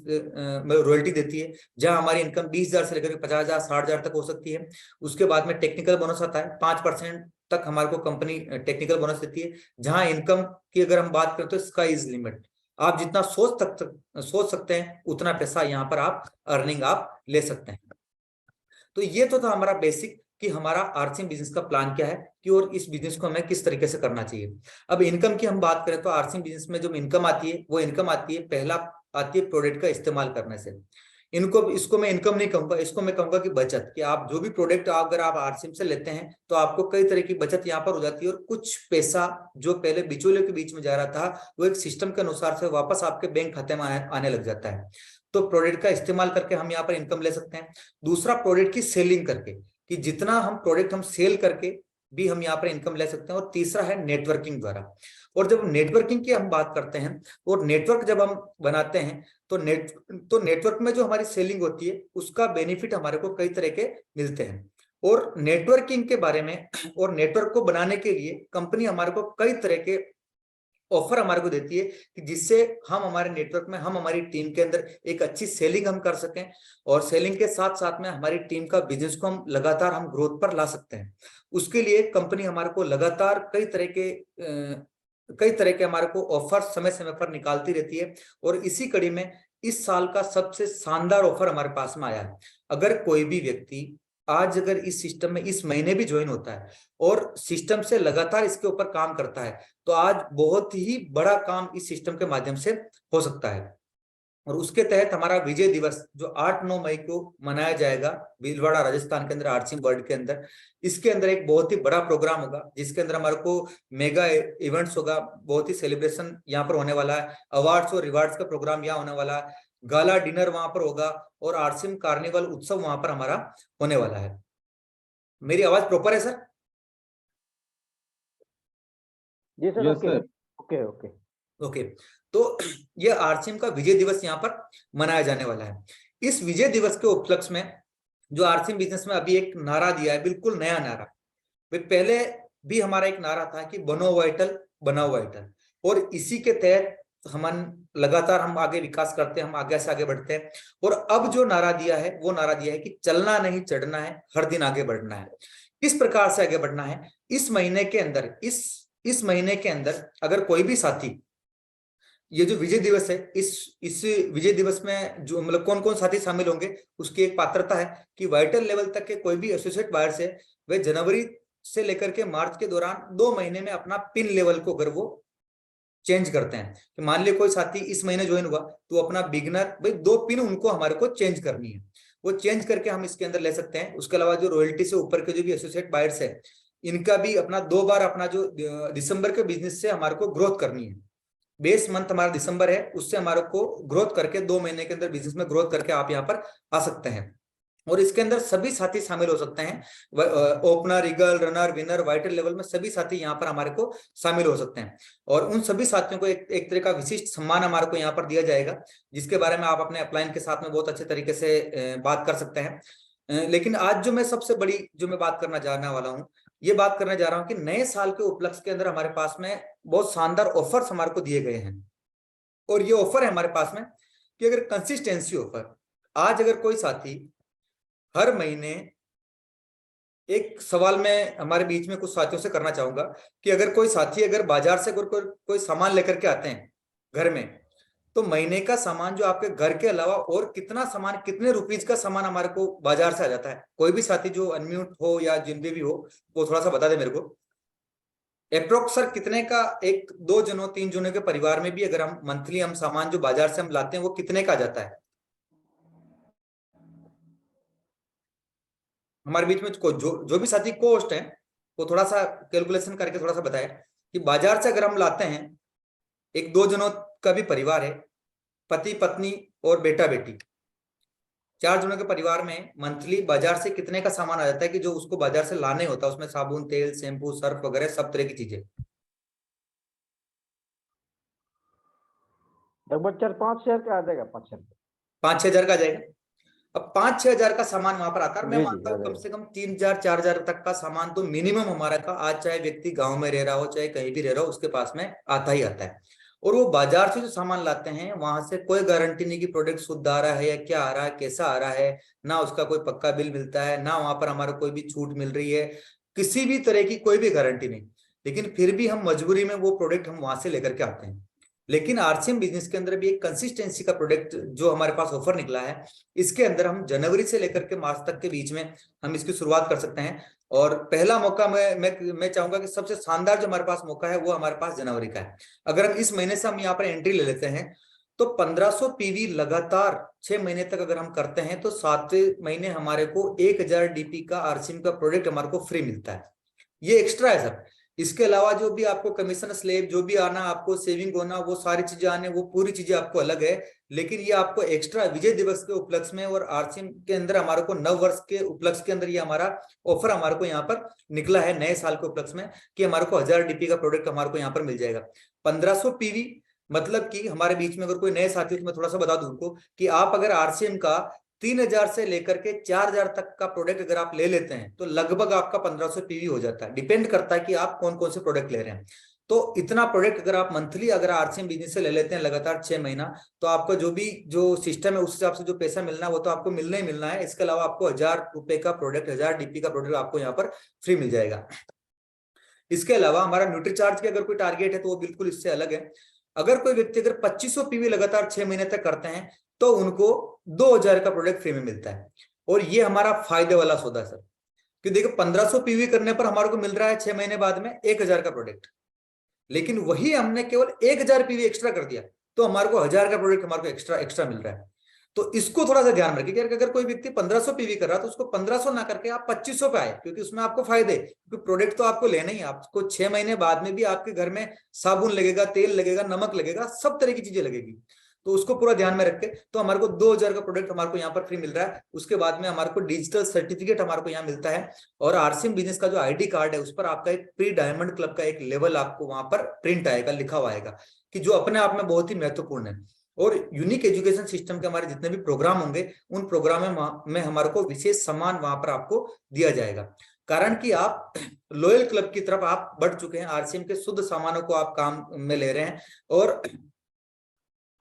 रॉयल्टी देती है, जहां हमारी इनकम 20,000 से लेकर के 50,000 60,000 तक हो सकती है। उसके बाद में टेक्निकल बोनस आता है, 5% तक हमारे को कंपनी टेक्निकल बोनस देती है। जहां इनकम की अगर हम बात करें तो स्काई इज लिमिट, आप जितना सोच सकते हैं उतना पैसा यहाँ पर आप अर्निंग आप ले सकते हैं। तो ये तो था हमारा बेसिक कि हमारा आरसीएम बिजनेस का प्लान क्या है कि और इस बिजनेस को हमें किस तरीके से करना चाहिए। अब इनकम की हम बात करें तो आरसीएम बिजनेस में जो इनकम आती है वो इनकम आती है, पहला आती है प्रोडक्ट का इस्तेमाल करने से। इसको मैं इनकम नहीं कहूंगा, इसको मैं कहूंगा कि बचत। कि आप जो भी प्रोडक्ट अगर आप आरसीएम से लेते हैं तो आपको कई तरह की बचत यहाँ पर हो जाती है, और कुछ पैसा जो पहले बिचौलियों के बीच में जा रहा था वो एक सिस्टम के अनुसार से वापस आपके बैंक खाते में आने लग जाता है। तो प्रोडक्ट का इस्तेमाल करके हम यहाँ पर इनकम ले सकते हैं। दूसरा, प्रोडक्ट की सेलिंग करके, कि जितना हम प्रोडक्ट हम सेल करके भी हम यहाँ पर इनकम ले सकते हैं। और तीसरा है नेटवर्किंग द्वारा। और जब नेटवर्किंग की हम बात करते हैं और नेटवर्क जब हम बनाते हैं तो नेटवर्क में जो हमारी सेलिंग होती है उसका बेनिफिट हमारे को कई तरह के मिलते हैं। और नेटवर्किंग के बारे में और नेटवर्क को बनाने के लिए कंपनी हमारे को कई तरह के ऑफर हमारे को देती है कि जिससे हम हमारे नेटवर्क में, हम हमारी टीम के अंदर एक अच्छी सेलिंग हम कर सकें, और सेलिंग के साथ साथ में हमारी टीम का बिजनेस को हम लगातार हम ग्रोथ पर ला सकते हैं। उसके लिए कंपनी हमारे को लगातार कई तरह के हमारे को ऑफर समय समय पर निकालती रहती है। और इसी कड़ी में इस साल का सबसे शानदार ऑफर हमारे पास में आया है। अगर कोई भी व्यक्ति आज अगर इस सिस्टम में इस महीने भी ज्वाइन होता है और सिस्टम से लगातार इसके ऊपर काम करता है तो आज बहुत ही बड़ा काम इस सिस्टम के माध्यम से हो सकता है। और उसके तहत हमारा विजय दिवस जो 8-9 मई को मनाया जाएगा भीलवाड़ा राजस्थान के अंदर आरसीएम वर्ल्ड के अंदर, इसके अंदर एक बहुत ही बड़ा प्रोग्राम होगा जिसके अंदर हमारे को मेगा इवेंट्स होगा, बहुत ही सेलिब्रेशन यहाँ पर होने वाला है, अवार्ड्स और रिवार्ड्स का प्रोग्राम यहाँ होने वाला है, गाला डिनर वहां पर होगा और आरसीएम कार्निवल उत्सव वहां पर हमारा होने वाला है। मेरी आवाज प्रॉपर है सर? जी sir, okay okay okay okay. तो ये आरसीएम का विजय दिवस यहाँ पर मनाया जाने वाला है। इस विजय दिवस के उपलक्ष्य में जो आरसीएम बिजनेस में अभी एक नारा दिया है, बिल्कुल नया नारा। पहले भी हमारा एक नारा था कि बनो वाइटल बनाओ वाइटल, और इसी के तहत हम लगातार हम आगे विकास करते हैं, हम आगे से आगे बढ़ते हैं। और अब जो नारा दिया है वो नारा दिया है कि चलना नहीं चढ़ना है, हर दिन आगे बढ़ना है। किस प्रकार से आगे बढ़ना है? इस महीने के अंदर इस महीने के अंदर अगर कोई भी साथी, ये जो विजय दिवस है, इस विजय दिवस में जो मतलब कौन कौन साथी शामिल होंगे उसकी एक पात्रता है कि वाइटल लेवल तक के कोई भी एसोसिएट बायर्स है वे जनवरी से लेकर के मार्च के दौरान 2 महीने में अपना पिन लेवल को अगर वो चेंज करते हैं, कि मान लिया कोई साथी इस महीने ज्वाइन हुआ तो अपना बिगनर भाई 2 पिन उनको हमारे को चेंज करनी है, वो चेंज करके हम इसके अंदर ले सकते हैं। उसके अलावा जो रॉयल्टी से ऊपर के जो भी एसोसिएट बायर्स है इनका भी अपना 2 बार अपना जो दिसंबर के बिजनेस से हमारे को ग्रोथ करनी है। बेस मंथ हमारा दिसंबर है, उससे हमारे को ग्रोथ करके 2 महीने के अंदर बिजनेस में ग्रोथ करके आप यहाँ पर आ सकते हैं। और इसके अंदर सभी साथी शामिल हो सकते हैं, opener, eagle, runner, winner, vital level में सभी साथी यहाँ पर हमारे को शामिल हो सकते हैं। और उन सभी साथियों को एक तरह का विशिष्ट सम्मान हमारे को यहाँ पर दिया जाएगा, जिसके बारे में आप अपने अपलाइन के साथ में बहुत अच्छे तरीके से बात कर सकते हैं। लेकिन आज जो मैं सबसे बड़ी जो मैं बात करना जानने वाला हूँ, ये बात करने जा रहा हूँ कि नए साल के उपलक्ष्य के अंदर हमारे पास में बहुत शानदार ऑफर्स हमारे को दिए गए हैं। और ये ऑफर है हमारे पास में कि अगर कंसिस्टेंसी ऑफर, आज अगर कोई साथी हर महीने एक सवाल मैं हमारे बीच में कुछ साथियों से करना चाहूंगा कि अगर कोई साथी अगर बाजार से कोई सामान लेकर के आते हैं घर में, तो महीने का सामान जो आपके घर के अलावा और कितना सामान, कितने रुपीज का सामान हमारे को बाजार से आ जाता है? कोई भी साथी जो अनम्यूट हो या जिन भी हो वो थोड़ा सा बता दे मेरे को। अप्रोक्स सर कितने का, एक दो जनों तीन जनों के परिवार में भी अगर हम मंथली हम सामान जो बाजार से हम लाते हैं वो कितने का आ जाता है? हमारे बीच में जो भी साथी कोस्ट है वो थोड़ा सा कैलकुलेशन करके थोड़ा सा बताए कि बाजार से अगर हम लाते हैं, एक दो जनों का भी परिवार है, पति पत्नी और बेटा बेटी, 4 जनों के परिवार में मंथली बाजार से कितने का सामान आ जाता है कि जो उसको बाजार से लाने होता है, उसमें साबुन, तेल, शैम्पू, सर्फ वगैरह सब तरह की चीजें? लगभग 4-5 हजार का आ जाएगा, 5 हजार। 5-6 हजार का आ जाएगा। अब 5-6 हजार का सामान वहां पर आता है, मैं जी मानता आ हूँ कम जाएगा। से कम 3-4 हजार तक का सामान तो मिनिमम हमारा का, आज चाहे व्यक्ति गांव में रह रहा हो चाहे कहीं भी रह रहा हो, उसके पास में आता ही आता है। और वो बाजार से जो सामान लाते हैं वहां से कोई गारंटी नहीं कि प्रोडक्ट शुद्ध आ रहा है या क्या आ रहा है, कैसा आ रहा है, ना उसका कोई पक्का बिल मिलता है, ना वहां पर हमारा कोई भी छूट मिल रही है, किसी भी तरह की कोई भी गारंटी नहीं। लेकिन फिर भी हम मजबूरी में वो प्रोडक्ट हम वहां से लेकर के आते हैं। लेकिन आरसीएम बिजनेस के अंदर भी एक कंसिस्टेंसी का प्रोडक्ट जो हमारे पास ऑफर निकला है, इसके अंदर हम जनवरी से लेकर के मार्च तक के बीच में हम इसकी शुरुआत कर सकते हैं। और पहला मौका मैं चाहूंगा कि सबसे शानदार जो हमारे पास मौका है वो हमारे पास जनवरी का है। अगर हम इस महीने से हम यहाँ पर एंट्री ले लेते हैं तो 1500 पीवी लगातार 6 महीने तक अगर हम करते हैं तो 7 महीने हमारे को 1000 डीपी का आरसीएम का प्रोडक्ट हमारे को फ्री मिलता है। ये एक्स्ट्रा है सर। इसके अलावा जो भी आपको कमीशन स्लेब जो भी आना, आपको सेविंग होना, वो सारी चीजें आने, वो पूरी चीजें आपको अलग है। लेकिन ये आपको एक्स्ट्रा विजय दिवस के उपलक्ष्य में और आरसीएम के अंदर हमारे को नव वर्ष के उपलक्ष्य के अंदर ये हमारा ऑफर हमारे को यहाँ पर निकला है नए साल के उपलक्ष्य में कि हमारे को 1000 डीपी का प्रोडक्ट हमारे को यहाँ पर मिल जाएगा। 1500 पीवी मतलब कि हमारे बीच में अगर कोई नए साथी तो मैं थोड़ा सा बता दूं उनको कि आप अगर आरसीएम का 3000 से लेकर के 4000 तक का प्रोडक्ट अगर आप ले लेते हैं तो लगभग आपका 1500 पीवी हो जाता है। डिपेंड करता है कि आप कौन कौन से प्रोडक्ट ले रहे हैं। तो इतना प्रोडक्ट अगर आप मंथली अगर आरसीएम बिजनेस से ले लेते हैं लगातार 6 महीना, तो आपका जो भी जो सिस्टम है उस हिसाब से जो पैसा मिलना है वो तो आपको मिलना ही मिलना है। इसके अलावा आपको 1000 रुपए का प्रोडक्ट, 1000 डीपी का प्रोडक्ट आपको यहाँ पर फ्री मिल जाएगा। इसके अलावा हमारा न्यूट्री चार्ज की अगर कोई टारगेट है तो वो बिल्कुल इससे अलग है। अगर कोई व्यक्ति अगर 2500 पीवी लगातार 6 महीने तक करते हैं तो उनको 2000 का प्रोडक्ट फ्री में मिलता है। और ये हमारा फायदे वाला सौदा सर, कि देखो 1500 पीवी करने पर हमारे को मिल रहा है 6 महीने बाद में 1000 का प्रोडक्ट, लेकिन वही हमने केवल 1000 पीवी एक्स्ट्रा कर दिया तो हमारे को 1000 का प्रोडक्ट हमारे को एक्स्ट्रा एक्स्ट्रा मिल रहा है। तो इसको थोड़ा सा ध्यान रखिए कि अगर कोई व्यक्ति 1500 पीवी कर रहा है तो उसको 1500 ना करके आप 2500 पे आए, क्योंकि उसमें आपको फायदे, क्योंकि प्रोडक्ट तो आपको लेना ही, आपको 6 महीने बाद में भी आपके घर में साबुन लगेगा, तेल लगेगा, नमक लगेगा, सब तरह की चीजें लगेगी। तो उसको पूरा ध्यान में रख के तो हमारे को 2000 का प्रोडक्ट हमारे को यहाँ पर फ्री मिल रहा है। उसके बाद में हमारे को डिजिटल सर्टिफिकेट हमारे को यहाँ मिलता है और आरसीएम बिजनेस का जो आईडी कार्ड है उस पर आपका एक प्री डायमंड क्लब का एक लेवल आपको वहां पर प्रिंट आएगा, लिखा हुआ आएगा, कि जो अपने आप में बहुत ही महत्वपूर्ण है। और यूनिक एजुकेशन सिस्टम के हमारे जितने भी प्रोग्राम होंगे उन प्रोग्राम में हमारे को विशेष सम्मान वहां पर आपको दिया जाएगा, कारण कि आप लॉयल क्लब की तरफ आप बढ़ चुके हैं, आरसीएम के शुद्ध सामानों को आप काम में ले रहे हैं और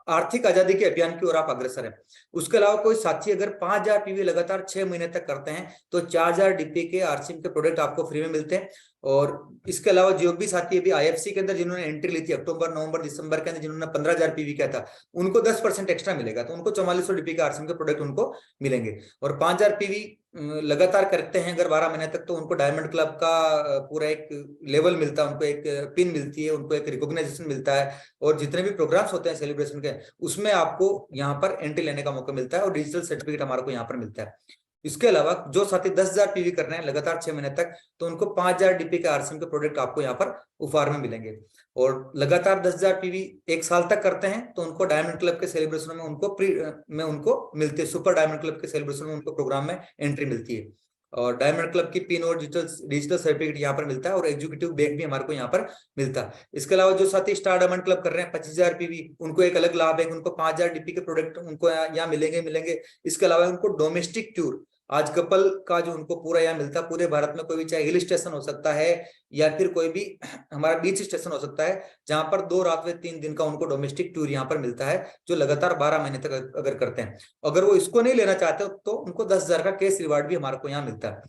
आर्थिक आजादी के अभियान की ओर आप अग्रसर हैं। उसके अलावा कोई साथी अगर 5000 पीवी लगातार 6 महीने तक करते हैं तो 4000 डीपी के आरसीएम के प्रोडक्ट आपको फ्री में मिलते हैं। और इसके अलावा जो भी साथी अभी आईएफसी के अंदर जिन्होंने एंट्री ली थी अक्टूबर, नवंबर, दिसंबर के अंदर, जिन्होंने 15000 पीवी किया था, उनको 10% एक्स्ट्रा मिलेगा, तो उनको 4400 डीपी के आरसीएम के प्रोडक्ट उनको मिलेंगे। और 5000 पीवी लगातार करते हैं अगर 12 महीने तक तो उनको डायमंड क्लब का पूरा एक लेवल मिलता है, उनको एक पिन मिलती है, उनको एक रिकॉग्नाइजेशन मिलता है। और जितने भी प्रोग्राम्स होते हैं सेलिब्रेशन के उसमें आपको यहाँ पर एंट्री लेने का मौका मिलता है और डिजिटल सर्टिफिकेट हमारे को यहाँ पर मिलता है। इसके अलावा जो साथी 10,000 पीवी कर रहे हैं लगातार 6 महीने तक तो उनको 5,000 डीपी के आरसीएम के प्रोडक्ट आपको यहाँ पर उपहार में मिलेंगे। और लगातार 10,000 पीवी 1 साल तक करते हैं तो उनको डायमंड क्लब के सेलिब्रेशन में उनको मिलती है, सुपर डायमंड क्लब के सेलिब्रेशन में उनको प्रोग्राम में एंट्री मिलती है। और डायमंड क्लब की पिन और डिजिटल सर्टिफिकेट यहाँ पर मिलता है और एग्जीक्यूटिव बैग भी हमारे को यहाँ पर मिलता है। इसके अलावा जो साथी स्टार डायमंड क्लब कर रहे हैं 25,000 पीवी, उनको एक अलग लाभ है, उनको 5,000 डीपी के प्रोडक्ट उनको यहाँ मिलेंगे। इसके अलावा उनको डोमेस्टिक टूर आज कपल का जो उनको पूरा यहाँ मिलता है, पूरे भारत में कोई भी, चाहे हिल स्टेशन हो सकता है या फिर कोई भी हमारा बीच स्टेशन हो सकता है, जहां पर 2 रात व 3 दिन का उनको डोमेस्टिक टूर यहाँ पर मिलता है, जो लगातार 12 महीने तक अगर करते हैं। अगर वो इसको नहीं लेना चाहते तो उनको 10,000 का कैश रिवार्ड भी हमारे को यहाँ मिलता है।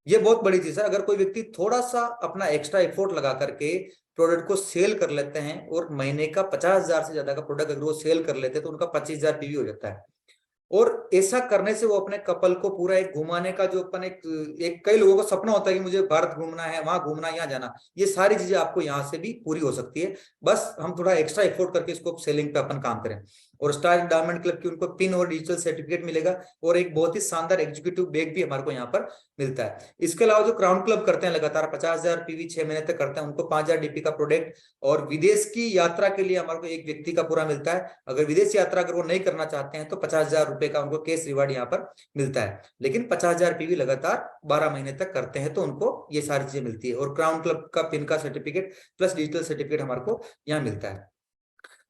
ये बहुत बड़ी चीज है। अगर कोई व्यक्ति थोड़ा सा अपना एक्स्ट्रा एफर्ट लगा करके प्रोडक्ट को सेल कर लेते हैं और महीने का 50,000 से ज्यादा का प्रोडक्ट अगर वो सेल कर लेते हैं तो उनका 25,000 पीवी हो जाता है। और ऐसा करने से वो अपने कपल को पूरा एक घुमाने का जो अपन एक कई लोगों का सपना होता है कि मुझे भारत घूमना है, वहां घूमना, यहाँ जाना, ये सारी चीजें आपको यहाँ से भी पूरी हो सकती है। बस हम थोड़ा एक्स्ट्रा एफोर्ट करके इसको सेलिंग पे अपन काम करें। और स्टार डायमंड क्लब की उनको पिन और डिजिटल सर्टिफिकेट मिलेगा और एक बहुत ही शानदार एग्जीक्यूटिव बैग भी हमारे को यहाँ पर मिलता है। इसके अलावा जो क्राउन क्लब करते हैं लगातार 50,000 पीवी 6 महीने तक करते हैं, उनको 5,000 डीपी का प्रोडक्ट और विदेश की यात्रा के लिए हमारे को एक व्यक्ति का पूरा मिलता है। अगर विदेश यात्रा अगर वो नहीं करना चाहते हैं तो 50,000 रुपए का उनको कैश रिवार्ड यहाँ पर मिलता है। लेकिन 50,000 पीवी लगातार 12 महीने तक करते हैं तो उनको ये सारी चीजें मिलती है। और क्राउन क्लब का पिन का सर्टिफिकेट प्लस डिजिटल सर्टिफिकेट हमारे को यहाँ मिलता है।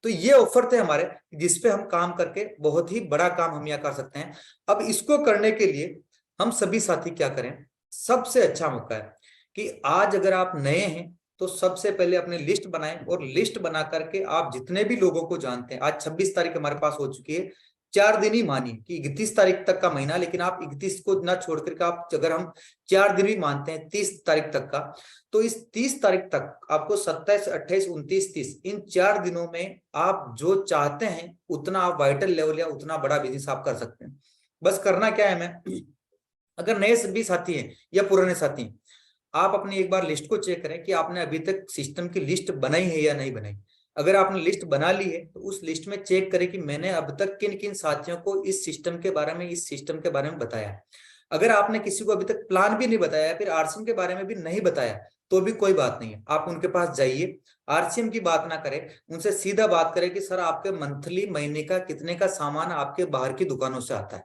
तो ये ऑफर थे हमारे जिसपे हम काम करके बहुत ही बड़ा काम हम यहाँ कर सकते हैं। अब इसको करने के लिए हम सभी साथी क्या करें? सबसे अच्छा मौका है कि आज अगर आप नए हैं तो सबसे पहले अपने लिस्ट बनाएं और लिस्ट बना करके आप जितने भी लोगों को जानते हैं, आज 26 तारीख हमारे पास हो चुकी है, 4 दिन ही मानिए कि 31 तारीख तक का महीना, लेकिन आप 31 को ना छोड़ करके आप अगर हम 4 दिन भी मानते हैं 30 तारीख तक का, तो इस 30 तारीख तक आपको 27, 28, 29, 30 इन 4 दिनों में आप जो चाहते हैं उतना आप वाइटल लेवल या उतना बड़ा बिजनेस आप कर सकते हैं। बस करना क्या है, मैं अगर नए भी साथी हैं या पुराने साथी हैं, आप अपनी एक बार लिस्ट को चेक करें कि आपने अभी तक सिस्टम की लिस्ट बनाई है या नहीं बनाई। अगर आपने लिस्ट बना ली है तो उस लिस्ट में चेक करें कि मैंने अब तक किन किन साथियों को इस सिस्टम के बारे में, इस सिस्टम के बारे में बताया है। अगर आपने किसी को अभी तक प्लान भी नहीं बताया, फिर आरसीएम के बारे में भी नहीं बताया, तो भी कोई बात नहीं है, आप उनके पास जाइए, आरसीएम की बात ना करें, उनसे सीधा बात करें कि सर आपके मंथली महीने का कितने का सामान आपके बाहर की दुकानों से आता है,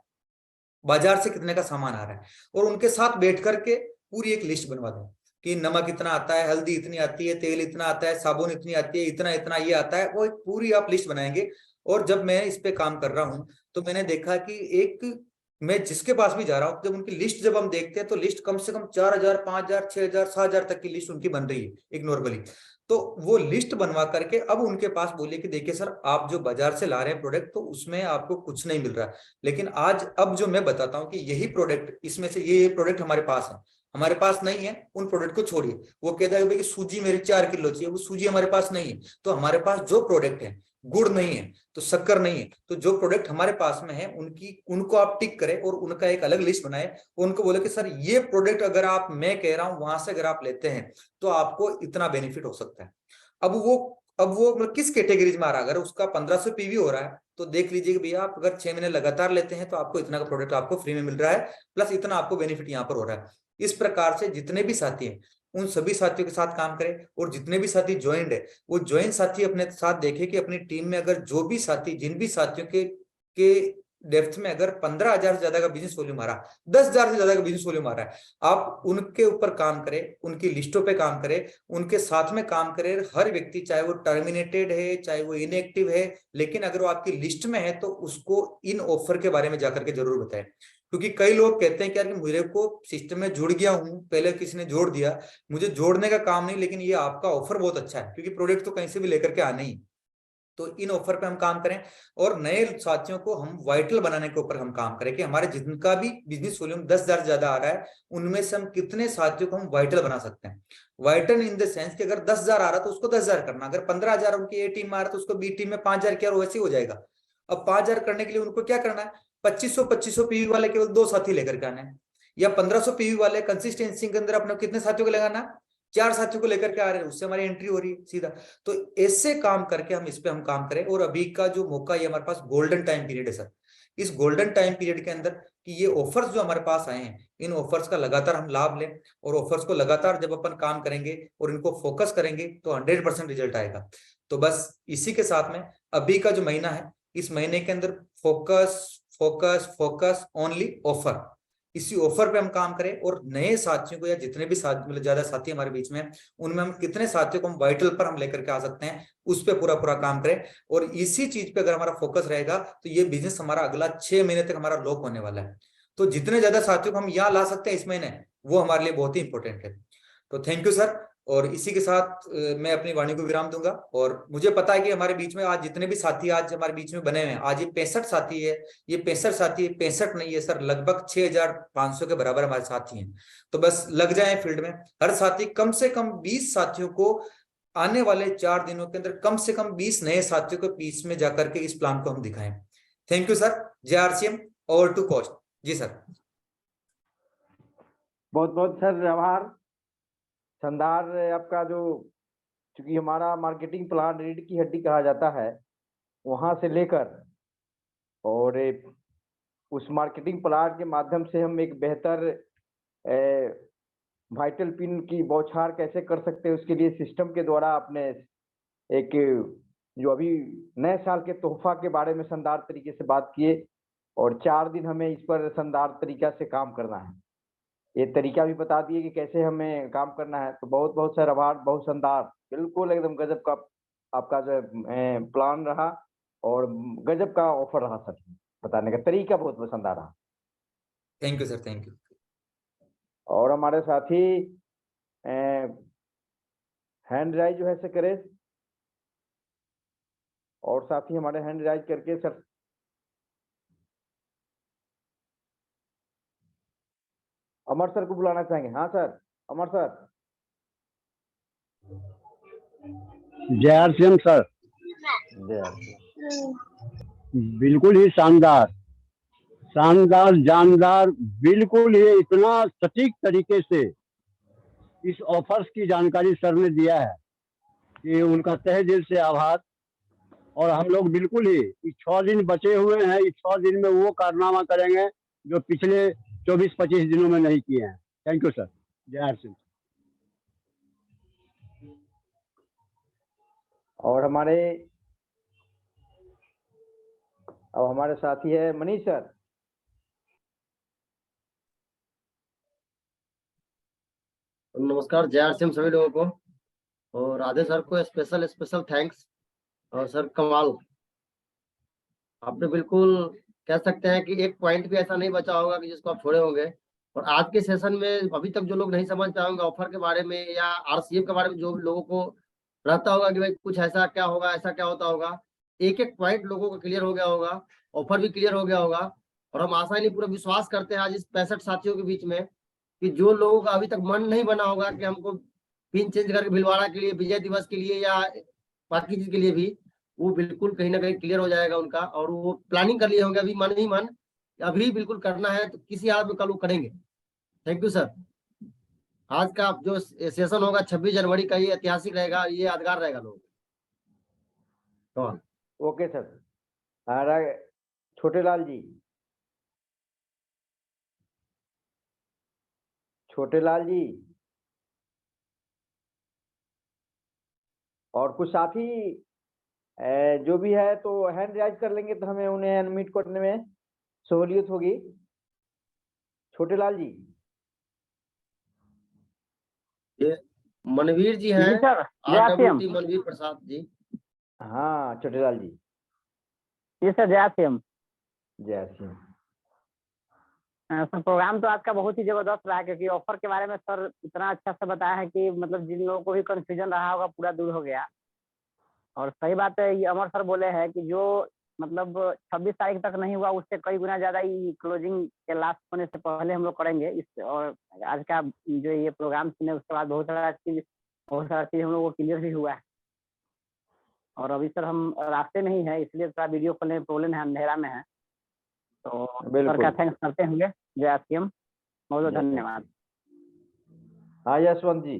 बाजार से कितने का सामान आ रहा है, और उनके साथ बैठ करके पूरी एक लिस्ट बनवा दें कि नमक इतना आता है, हल्दी इतनी आती है, तेल इतना आता है, साबुन इतनी आती है, इतना इतना ये आता है, वो एक पूरी आप लिस्ट बनाएंगे। और जब मैं इस पे काम कर रहा हूं तो मैंने देखा कि एक मैं जिसके पास भी जा रहा हूँ, जब उनकी लिस्ट जब हम देखते हैं तो लिस्ट कम से कम 4,000, 5,000, 6,000, 7,000 तक की लिस्ट उनकी बन रही है एक नॉर्मली। तो वो लिस्ट बनवा करके अब उनके पास बोलिए कि देखिए सर आप जो बाजार से ला रहे हैं प्रोडक्ट तो उसमें आपको कुछ नहीं मिल रहा है, लेकिन आज अब जो मैं बताता हूँ कि यही प्रोडक्ट, इसमें से ये प्रोडक्ट हमारे पास है, हमारे पास नहीं है, उन प्रोडक्ट को छोड़िए। वो कहता है कि सूजी मेरे 4 किलो चाहिए, वो सूजी हमारे पास नहीं है, तो हमारे पास जो प्रोडक्ट है, गुड़ नहीं है तो शक्कर नहीं है, तो जो प्रोडक्ट हमारे पास में है उनको आप टिक करें और उनका एक अलग लिस्ट बनाए, उनको बोले कि सर ये प्रोडक्ट अगर आप, मैं कह रहा हूं वहां से अगर आप लेते हैं तो आपको इतना बेनिफिट हो सकता है। अब वो मतलब किस कैटेगरीज में आ रहा है, अगर उसका 1500 पीवी हो रहा है तो देख लीजिए कि भैया आप अगर 6 महीने लगातार लेते हैं तो आपको इतना का प्रोडक्ट आपको फ्री में मिल रहा है, प्लस इतना आपको बेनिफिट यहाँ पर हो रहा है। इस प्रकार से जितने भी साथी हैं उन सभी साथियों के साथ काम करें, और जितने भी साथी ज्वाइंट है वो ज्वाइन साथी अपने साथ देखे कि अपनी टीम में अगर जो भी साथी, जिन भी साथियों के डेप्थ में अगर 15,000 से ज्यादा का बिजनेस वॉल्यूम आ रहा, 10,000 से ज्यादा का बिजनेस वॉल्यूम आ रहा है, आप उनके ऊपर काम करें, उनकी लिस्टों पे काम करें, उनके साथ में काम करें। हर व्यक्ति चाहे वो टर्मिनेटेड है चाहे वो इनएक्टिव है, लेकिन अगर वो आपकी लिस्ट में है तो उसको इन ऑफर के बारे में जाकर के जरूर बताएं। क्योंकि कई लोग कहते हैं कि यार मेरे को सिस्टम में जुड़ गया हूं, पहले किसी ने जोड़ दिया, मुझे जोड़ने का काम नहीं, लेकिन ये आपका ऑफर बहुत अच्छा है, क्योंकि प्रोडक्ट तो कहीं से भी लेकर के आना ही। तो इन ऑफर पे हम काम करें और नए साथियों को हम वाइटल बनाने के ऊपर हम काम करें कि हमारे जिनका भी बिजनेस वॉल्यूम 10,000 ज्यादा आ रहा है उनमें से हम कितने साथियों को हम वाइटल बना सकते हैं। वाइटल इन द सेंस कि अगर 10,000 आ रहा तो उसको 10,000 करना, अगर 15,000 उनकी ए टीम में आ रहा तो उसको बी टीम में 5,000 किया, वैसे ही हो जाएगा। अब 5,000 करने के लिए उनको क्या करना है, 2500 पीवी वाले केवल 2 साथी लेकर के आने हैं, या 1500 पीवी वाले कंसिस्टेंसी के अंदर अपने कितने साथियों को लगाना, 4 साथियों को लेकर के आ रहे हैं, उससे हमारी एंट्री हो रही है सीधा। तो ऐसे काम करके हम इस पे हम काम करें। और अभी का जो मौका ये हमारे पास गोल्डन टाइम पीरियड है सर, इस गोल्डन टाइम पीरियड के अंदर कि ये ऑफर्स जो हमारे पास आए हैं इन ऑफर्स का लगातार हम लाभ लें, और ऑफर्स को लगातार जब अपन काम करेंगे और इनको फोकस करेंगे तो 100% रिजल्ट आएगा। तो बस इसी के साथ में अभी का जो महीना है, इस महीने के अंदर focus focus focus only offer, इसी ऑफर पे हम काम करें। और नए साथियों को या जितने भी साथ मतलब ज्यादा साथी हमारे बीच में, उनमें हम कितने साथियों को हम वाइटल पर हम लेकर के आ सकते हैं, उस पर पूरा पूरा काम करें। और इसी चीज पे अगर हमारा फोकस रहेगा तो ये बिजनेस हमारा अगला 6 महीने तक हमारा लॉक होने वाला है। तो जितने ज्यादा साथियों को हम यहाँ ला सकते हैं इस महीने, वो हमारे लिए बहुत ही इंपॉर्टेंट है। तो थैंक यू सर। और इसी के साथ मैं अपनी वाणी को विराम दूंगा। और मुझे पता है कि हमारे बीच में आज जितने भी साथी आज हमारे बीच में बने हुए हैं, आज ये 65 साथी है, ये 65 साथी है, 65 नहीं है सर, लगभग 6500 के बराबर हमारे साथी हैं। तो बस लग जाए फील्ड में, हर साथी कम से कम 20 साथियों को आने वाले 4 दिनों के अंदर कम से कम 20 नए साथियों के बीच में जाकर के इस प्लान को हम दिखाएं। Thank you sir. जय आरसीएम। Over to coast. जी सर। बहुत बहुत सर आभार। शानदार आपका जो, चूंकि हमारा मार्केटिंग प्लान रीढ़ की हड्डी कहा जाता है, वहां से लेकर और उस मार्केटिंग प्लान के माध्यम से हम एक बेहतर वाइटल पिन की बौछार कैसे कर सकते हैं, उसके लिए सिस्टम के द्वारा आपने एक जो अभी नए साल के तोहफा के बारे में शानदार तरीके से बात किए, और 4 दिन हमें इस पर शानदार तरीका से काम करना है, ये तरीका भी बता दिए कि कैसे हमें काम करना है। तो बहुत बहुत सर आभार। बहुत शानदार, बिल्कुल एकदम गजब का आपका जो प्लान रहा, और गजब का ऑफर रहा सर, बताने का तरीका बहुत शानदार रहा। Thank you sir. Thank you. और हमारे साथी हैंड राइज जो है से करे, और साथी हमारे हैंड राइज करके सर, अमर सर को बुलाना चाहेंगे। हाँ सर, अमर सर। जय आरसीएम सर। बिल्कुल ही शानदार, शानदार, जानदार, बिल्कुल ही इतना सटीक तरीके से इस ऑफर्स की जानकारी सर ने दिया है कि उनका तहे दिल से आभार। और हम लोग बिल्कुल ही इस 6 दिन बचे हुए हैं, इस 6 दिन में वो कारनामा करेंगे जो पिछले 24-25 दिनों में नहीं किए हैं। Thank you sir. जय आरसीएम। और हमारे साथी है मनीष सर। नमस्कार, जय आरसीएम सभी लोगों को, और राधे सर को स्पेशल थैंक्स। और सर कमाल, आपने बिल्कुल कह सकते हैं कि एक पॉइंट भी ऐसा नहीं बचा होगा कि जिसको आप छोड़े होंगे। और आज के सेशन में अभी तक जो लोग नहीं समझ पाए होंगे ऑफर के बारे में या आरसीएम के बारे में, जो लोगों को रहता होगा कि भाई कुछ ऐसा क्या होगा, ऐसा क्या होता होगा, एक एक पॉइंट लोगों को क्लियर हो गया होगा, ऑफर भी क्लियर हो गया होगा। और हम आशा नहीं पूरा विश्वास करते हैं आज इस 65 साथियों के बीच में कि जो लोगों का अभी तक मन नहीं बना होगा कि हमको पिन चेंज करके भिलवाड़ा के लिए, विजय दिवस के लिए या बाकी चीज के लिए भी, वो बिल्कुल कहीं ना कहीं क्लियर हो जाएगा उनका। और वो प्लानिंग कर लिए होंगे अभी मन ही मन, अभी बिल्कुल करना है तो किसी हालत में कल वो करेंगे। Thank you sir. आज का जो सेशन होगा 26 जनवरी का, ये ऐतिहासिक रहेगा, ये यादगार रहेगा लोगों को। Okay sir. छोटे लाल जी, छोटे लाल जी, और कुछ साथी जो भी है तो हैंड राइज कर लेंगे तो हमें उन्हें अनम्यूट करने में सहूलियत होगी। छोटे लाल जी। ये मनवीर जी हैं, सर। RWT मनवीर प्रसाद जी। हाँ छोटे लाल जी। जी सर, जय आरसीएम। जय आरसीएम। सर प्रोग्राम तो आज का बहुत ही जबरदस्त रहा, क्योंकि ऑफर के बारे में सर इतना अच्छा से बताया है कि मतलब जिन लोगों को भी कंफ्यूजन रहा होगा पूरा दूर हो गया। और सही बात है, ये अमर सर बोले हैं कि जो मतलब 26 तारीख तक नहीं हुआ उससे कई गुना ज्यादा ही क्लोजिंग के लास्ट होने से पहले हम लोग करेंगे इस। और आज का जो ये प्रोग्राम सुने उसके बाद बहुत सारा चीज हम लोग को क्लियर भी हुआ है। और अभी सर हम रास्ते में ही है, इसलिए थोड़ा वीडियो कॉल में प्रॉब्लम है, अंधेरा में है, तो सर का थैंक्स करते होंगे। जय आरसीएम, बहुत बहुत धन्यवाद। हाँ यशवंत जी।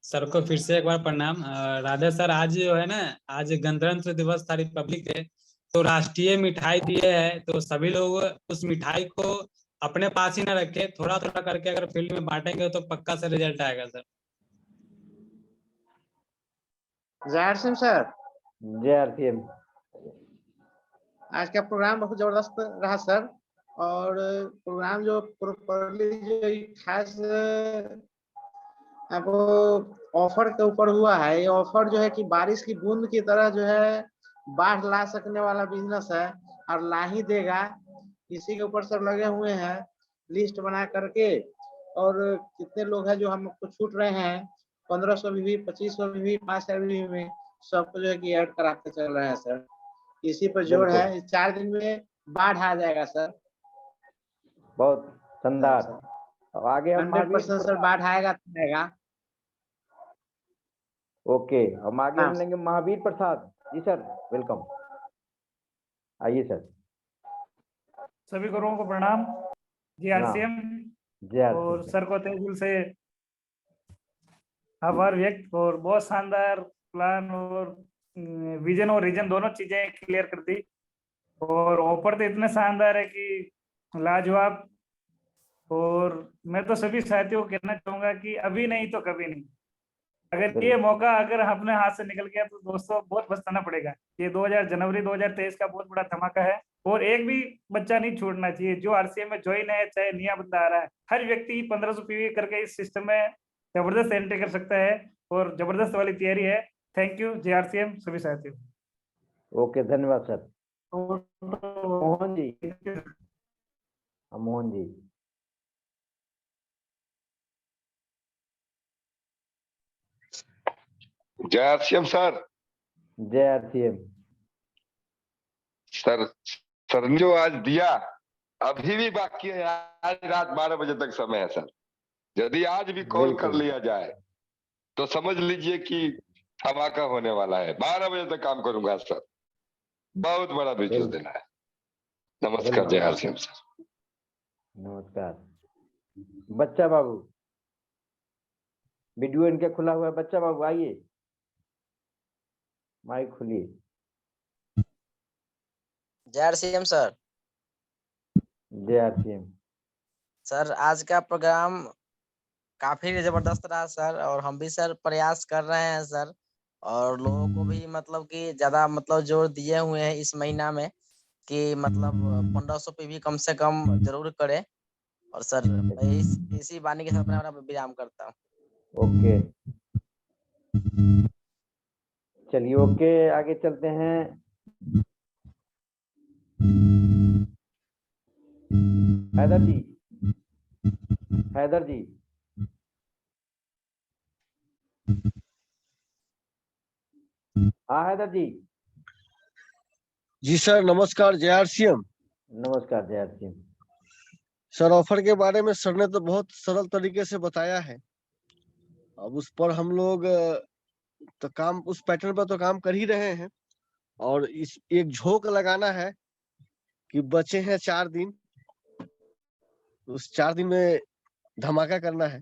सर को फिर से एक बार प्रणाम। राधे सर, आज जो है ना, आज गणतंत्र दिवस था, रिपब्लिक डे, तो राष्ट्रीय मिठाई दिए है, तो सभी लोग उस मिठाई को अपने पास ही ना रखे, थोड़ा थोड़ा करके अगर फील्ड में बांटेंगे तो पक्का से रिजल्ट आएगा सर। जय आरसीएम सर। जय आरसीएम। आज का प्रोग्राम बहुत जबरदस्त रहा सर, और प्रोग्राम जो प्रॉपर्ली जो खास अब ऑफर के ऊपर हुआ है, ये ऑफर जो है कि बारिश की बूंद की तरह जो है बाढ़ ला सकने वाला बिजनेस है, और ला ही देगा। इसी के ऊपर सब लगे हुए हैं लिस्ट बना करके, और कितने लोग हैं जो हमको छूट रहे हैं, 1500 भी, 2500 भी, 5000 भी, सबको जो है कि ऐड कराते चल रहे हैं सर। इसी पर जोर बिल्कुल। है, 4 दिन में बाढ़ आ जाएगा सर। बहुत शानदार। सर अब आगे हम महावीर 100% सर बाढ़ आएगा तो आएगा। ओके, हम आगे हाँ हम लेंगे महावीर प्रसाद जी सर, वेलकम, आइए सर। सभी गुरुओं को प्रणाम जी। हाँ, आरसीएम जय आर और सी सर को तहे दिल से आभार व्यक्त, और बहुत शानदार प्लान और विजन और रीजन दोनों चीजें क्लियर कर दी। और ऑफर तो इतने शानदार है कि लाजवाब। और मैं तो सभी साथियों को कहना चाहूंगा कि अभी नहीं तो कभी नहीं, अगर ये बिल्कुल। मौका अगर अपने हाथ से निकल गया तो दोस्तों बहुत पछताना पड़ेगा। ये जनवरी 2023 का बहुत बड़ा धमाका है, और एक भी बच्चा नहीं छोड़ना चाहिए जो आरसीएम में ज्वाइन है, चाहे नया बंदा आ रहा है। हर व्यक्ति 1500 पीवी करके इस सिस्टम में जबरदस्त एंट्री कर सकता है, और जबरदस्त वाली तैयारी है। थैंक यू जे आरसीएम सभी साथियों। ओके, धन्यवाद सर। मोहन जी, मोहन जी। जय आरसीएम सर। जय आरसीएम सर, सर ने जो आज दिया अभी भी बाकी है, आज रात 12 बजे तक समय है सर। यदि आज भी कॉल कर लिया जाए तो समझ लीजिए कि धमाका होने वाला है। 12 बजे तक काम करूंगा सर, बहुत बड़ा बिजनेस देना है। नमस्कार, जय आरसीएम सर। नमस्कार। बच्चा बाबू, वीडियो इनके खुला हुआ है। बच्चा बाबू आइए, माइक खुलिए। जय आरसीएम सर। जय आरसीएम सर आज का प्रोग्राम काफी जबरदस्त रहा सर, और हम भी सर प्रयास कर रहे हैं सर, और लोगों को भी मतलब कि ज्यादा मतलब जोर दिए हुए हैं इस महीना में कि मतलब 1500 पे भी कम से कम जरूर करे। और सर मैं इसी वाणी के साथ अपना विराम करता हूँ। ओके, चलिए ओके, आगे चलते हैं। हैदर जी, हैदर जी। हाँ हैदर जी। जी सर, नमस्कार, जय आरसीएम। नमस्कार, जय आरसीएम। सर ऑफर के बारे में सर ने तो बहुत सरल तरीके से बताया है। अब उस पर हम लोग तो काम, उस पैटर्न पर तो काम कर ही रहे हैं, और इस एक झोंक लगाना है कि बचे हैं 4 दिन, उस 4 दिन में धमाका करना है,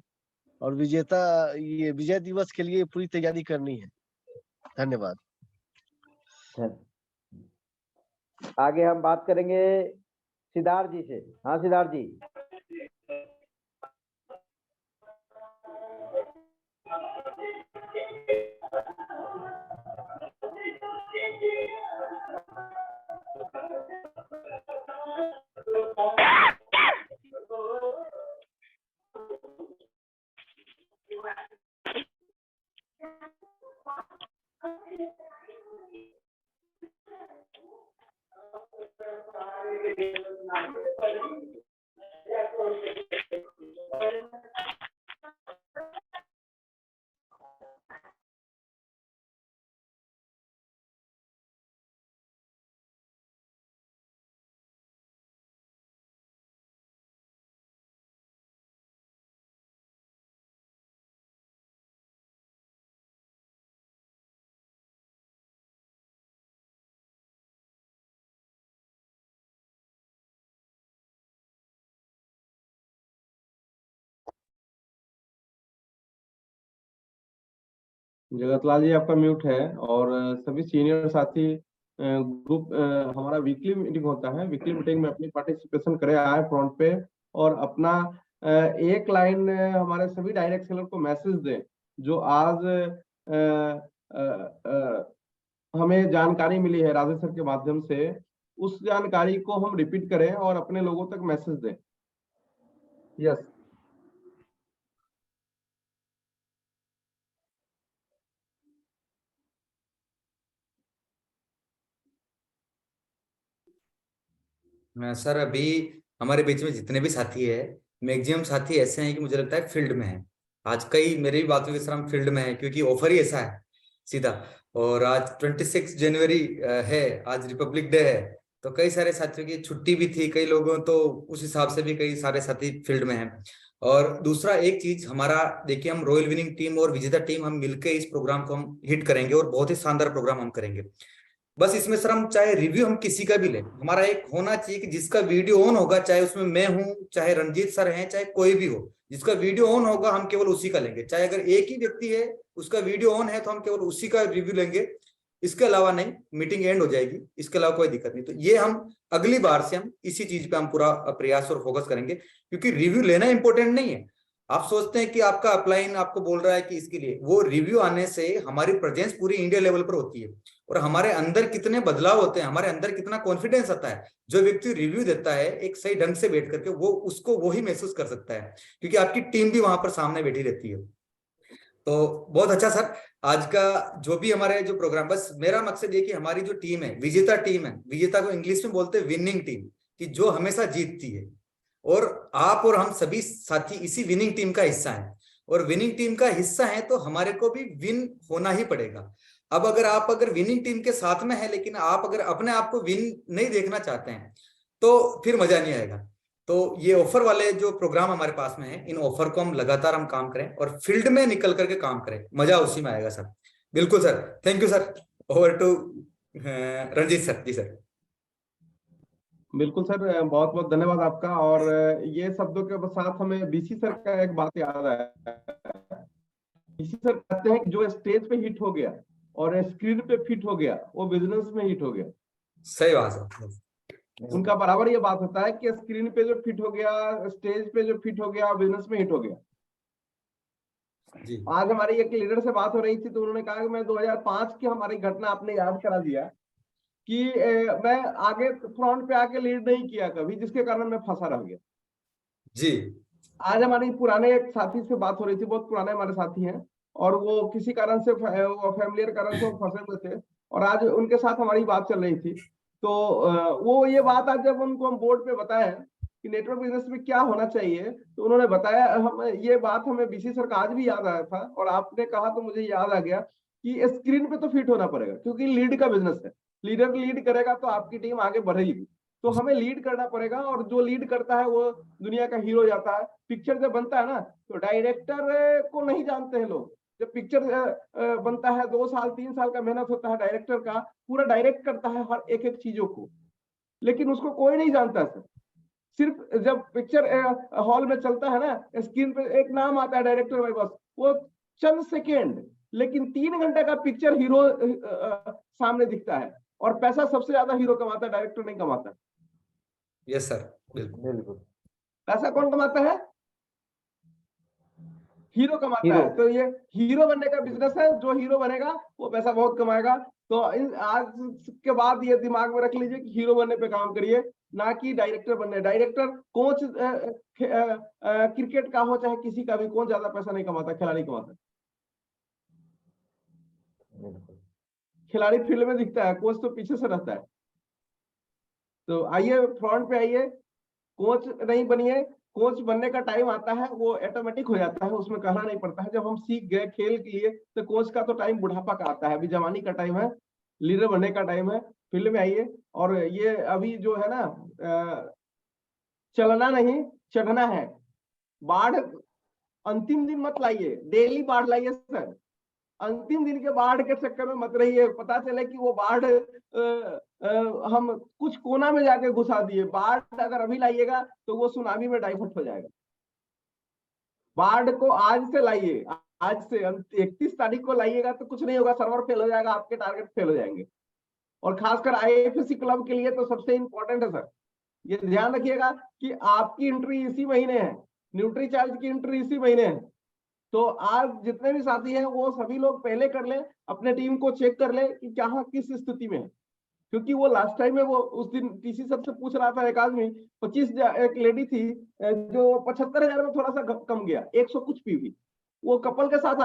और ये विजय दिवस के लिए पूरी तैयारी करनी है। धन्यवाद। आगे हम बात करेंगे सिद्धार्थ जी से। हाँ सिद्धार्थ जी। जगतलाल जी आपका म्यूट है। और सभी सीनियर साथी ग्रुप, हमारा वीकली मीटिंग होता है, वीकली मीटिंग में अपनी पार्टिसिपेशन करे आए फ्रंट पे, और अपना एक लाइन हमारे सभी डायरेक्ट सेलर को मैसेज दें जो आज हमें जानकारी मिली है राजेश सर के माध्यम से, उस जानकारी को हम रिपीट करें और अपने लोगों तक मैसेज दें। यस। सर अभी हमारे बीच में जितने भी साथी है मैक्सिमम साथी ऐसे हैं कि मुझे लगता है फील्ड में है। आज कई मेरी भी बातों के सर हम फील्ड में है, क्योंकि ऑफर ही ऐसा है सीधा। और आज 26 जनवरी है, आज रिपब्लिक डे है, तो कई सारे साथियों की छुट्टी भी थी कई लोगों, तो उस हिसाब से भी कई सारे साथी फील्ड में हैं। और दूसरा एक चीज हमारा, देखिए हम रॉयल विनिंग टीम और विजेता टीम हम मिलकर इस प्रोग्राम को हम हिट करेंगे और बहुत ही शानदार प्रोग्राम हम करेंगे। बस इसमें सर हम चाहे रिव्यू हम किसी का भी लें, हमारा एक होना चाहिए कि जिसका वीडियो ऑन होगा, चाहे उसमें मैं हूं, चाहे रंजीत सर हैं, चाहे कोई भी हो, जिसका वीडियो ऑन होगा हम केवल उसी का लेंगे। चाहे अगर एक ही व्यक्ति है उसका वीडियो ऑन है तो हम केवल उसी का रिव्यू लेंगे, इसके अलावा नहीं, मीटिंग एंड हो जाएगी, इसके अलावा कोई दिक्कत नहीं। तो ये हम अगली बार से हम इसी चीज पे हम पूरा प्रयास और फोकस करेंगे, क्योंकि रिव्यू लेना इंपॉर्टेंट नहीं है। आप सोचते हैं कि आपका अपलाइन आपको बोल रहा है कि इसके लिए, वो रिव्यू आने से हमारी प्रेजेंस पूरी इंडिया लेवल पर होती है और हमारे अंदर कितने बदलाव होते हैं, हमारे अंदर कितना कॉन्फिडेंस आता है। जो व्यक्ति रिव्यू देता है एक सही ढंग से बैठ करके, वो उसको वो ही महसूस कर सकता है, क्योंकि आपकी टीम भी वहां पर सामने बैठी रहती है। तो बहुत अच्छा सर, आज का जो भी हमारे जो प्रोग्राम, बस मेरा मकसद ये कि हमारी जो टीम है विजेता टीम है, विजेता को इंग्लिश में बोलते हैं विनिंग टीम, कि जो हमेशा जीतती है, और आप और हम सभी साथी इसी विनिंग टीम का हिस्सा हैं। और विनिंग टीम का हिस्सा है तो हमारे को भी विन होना ही पड़ेगा। अब अगर विनिंग टीम के साथ में है, लेकिन आप अगर अपने आप को विन नहीं देखना चाहते हैं तो फिर मजा नहीं आएगा। तो ये ऑफर वाले जो प्रोग्राम हमारे पास में है, इन ऑफर को हम लगातार हम काम करें और फील्ड में निकल करके काम करें, मजा उसी में आएगा सर। बिल्कुल sir, thank you sir. Over to Ranjeet sir. जी सर। बिल्कुल सर, बहुत बहुत धन्यवाद आपका। और ये शब्दों के साथ हमें बीसी सर का एक बात याद आया। बीसी सर कहते हैं कि जो स्टेज पे हिट हो गया और स्क्रीन पे फिट हो गया वो बिजनेस में हिट हो गया। सही बात है। उनका बराबर ये बात होता है कि स्क्रीन पे जो फिट हो गया, स्टेज पे जो फिट हो गया, बिजनेस में हिट हो गया। जी। आज हमारी एक लीडर से बात हो रही थी तो उन्होंने कहा कि मैं 2005 की हमारी घटना आपने याद करा दिया कि मैं आगे फ्रंट पे आके लीड नहीं किया कभी, जिसके कारण मैं फंसा रह गया। जी। आज हमारी पुराने एक साथी से बात हो रही थी, बहुत पुराने हमारे साथी हैं, और वो किसी कारण से फैमिलियर कारण से वो फंसे हुए थे, और आज उनके साथ हमारी बात चल रही थी। तो वो ये बात आज जब उनको हम बोर्ड पे बताया कि नेटवर्क बिजनेस में क्या होना चाहिए, तो उन्होंने बताया, हम ये बात हमें बीसी सर का आज भी याद आया था, और आपने कहा तो मुझे याद आ गया कि स्क्रीन पे तो फिट होना पड़ेगा, क्योंकि लीड का बिजनेस है। लीडर लीड करेगा तो आपकी टीम आगे बढ़ेगी, तो हमें लीड करना पड़ेगा, और जो लीड करता है वो दुनिया का हीरो जाता है। पिक्चर जब बनता है ना, तो डायरेक्टर को नहीं जानते हैं लोग। जब पिक्चर बनता है 2 साल 3 साल का मेहनत होता है डायरेक्टर का, पूरा डायरेक्ट करता है हर एक एक चीजों को, लेकिन उसको कोई नहीं जानता सर। सिर्फ जब पिक्चर हॉल में चलता है ना, स्क्रीन पे एक नाम आता है डायरेक्टर भाई, बस वो चंद सेकेंड, लेकिन 3 घंटे का पिक्चर हीरो सामने दिखता है, और पैसा सबसे ज्यादा हीरो कमाता है, डायरेक्टर नहीं कमाता। यस सर, बिल्कुल बिल्कुल। पैसा कौन कमाता है? हीरो कमाता है। तो ये हीरो बनने का बिजनेस है, जो हीरो बनेगा वो पैसा बहुत कमाएगा। तो आज के बाद ये दिमाग में रख लीजिए कि हीरो बनने पे काम करिए, ना कि डायरेक्टर बनने। डायरेक्टर कोच क्रिकेट का हो चाहे किसी का भी, कोच ज्यादा पैसा नहीं कमाता, खिलाड़ी कमाता है। खिलाड़ी फील्ड में दिखता है, कोच तो पीछे से रहता है। तो आइए फ्रंट पे आइए, कोच नहीं बनिए। कोच बनने का टाइम आता है वो ऑटोमेटिक हो जाता है, उसमें कहना नहीं पड़ता है। जब हम सीख गए खेल के लिए, तो कोच का तो टाइम बुढ़ापा का आता है, अभी जवानी का टाइम है, लीडर बनने का टाइम है। फील्ड में आइए, और ये अभी जो है ना, चलना नहीं चढ़ना है। बाढ़ अंतिम दिन मत लाइए, डेली बाढ़ लाइए सर। अंतिम दिन के बाढ़ के चक्कर में मत रहिए। पता चले कि वो बाढ़ हम कुछ कोना में जाके घुसा दिए। बाढ़ अगर अभी लाइएगा तो वो सुनामी में डाइवर्ट हो जाएगा। बाढ़ को आज से लाइए, आज से 31 तारीख को लाइएगा तो कुछ नहीं होगा, सर्वर फेल हो जाएगा, आपके टारगेट फेल हो जाएंगे। और खासकर आईएफएससी क्लब के लिए तो सबसे इंपॉर्टेंट है सर, ये ध्यान रखिएगा कि आपकी एंट्री इसी महीने है, न्यूट्री चार्ज की एंट्री इसी महीने है। तो आज जितने भी साथी हैं वो सभी लोग पहले कर लें, अपने टीम को चेक कर लें कि कहाँ किस स्थिति में है। क्योंकि वो लास्ट टाइम में वो उस दिन टीसी सर से पूछ रहा था, एक आदमी 25, एक लेडी थी जो 75,000 में थोड़ा सा कम गया, 100 कुछ पीवी, वो कपल के साथ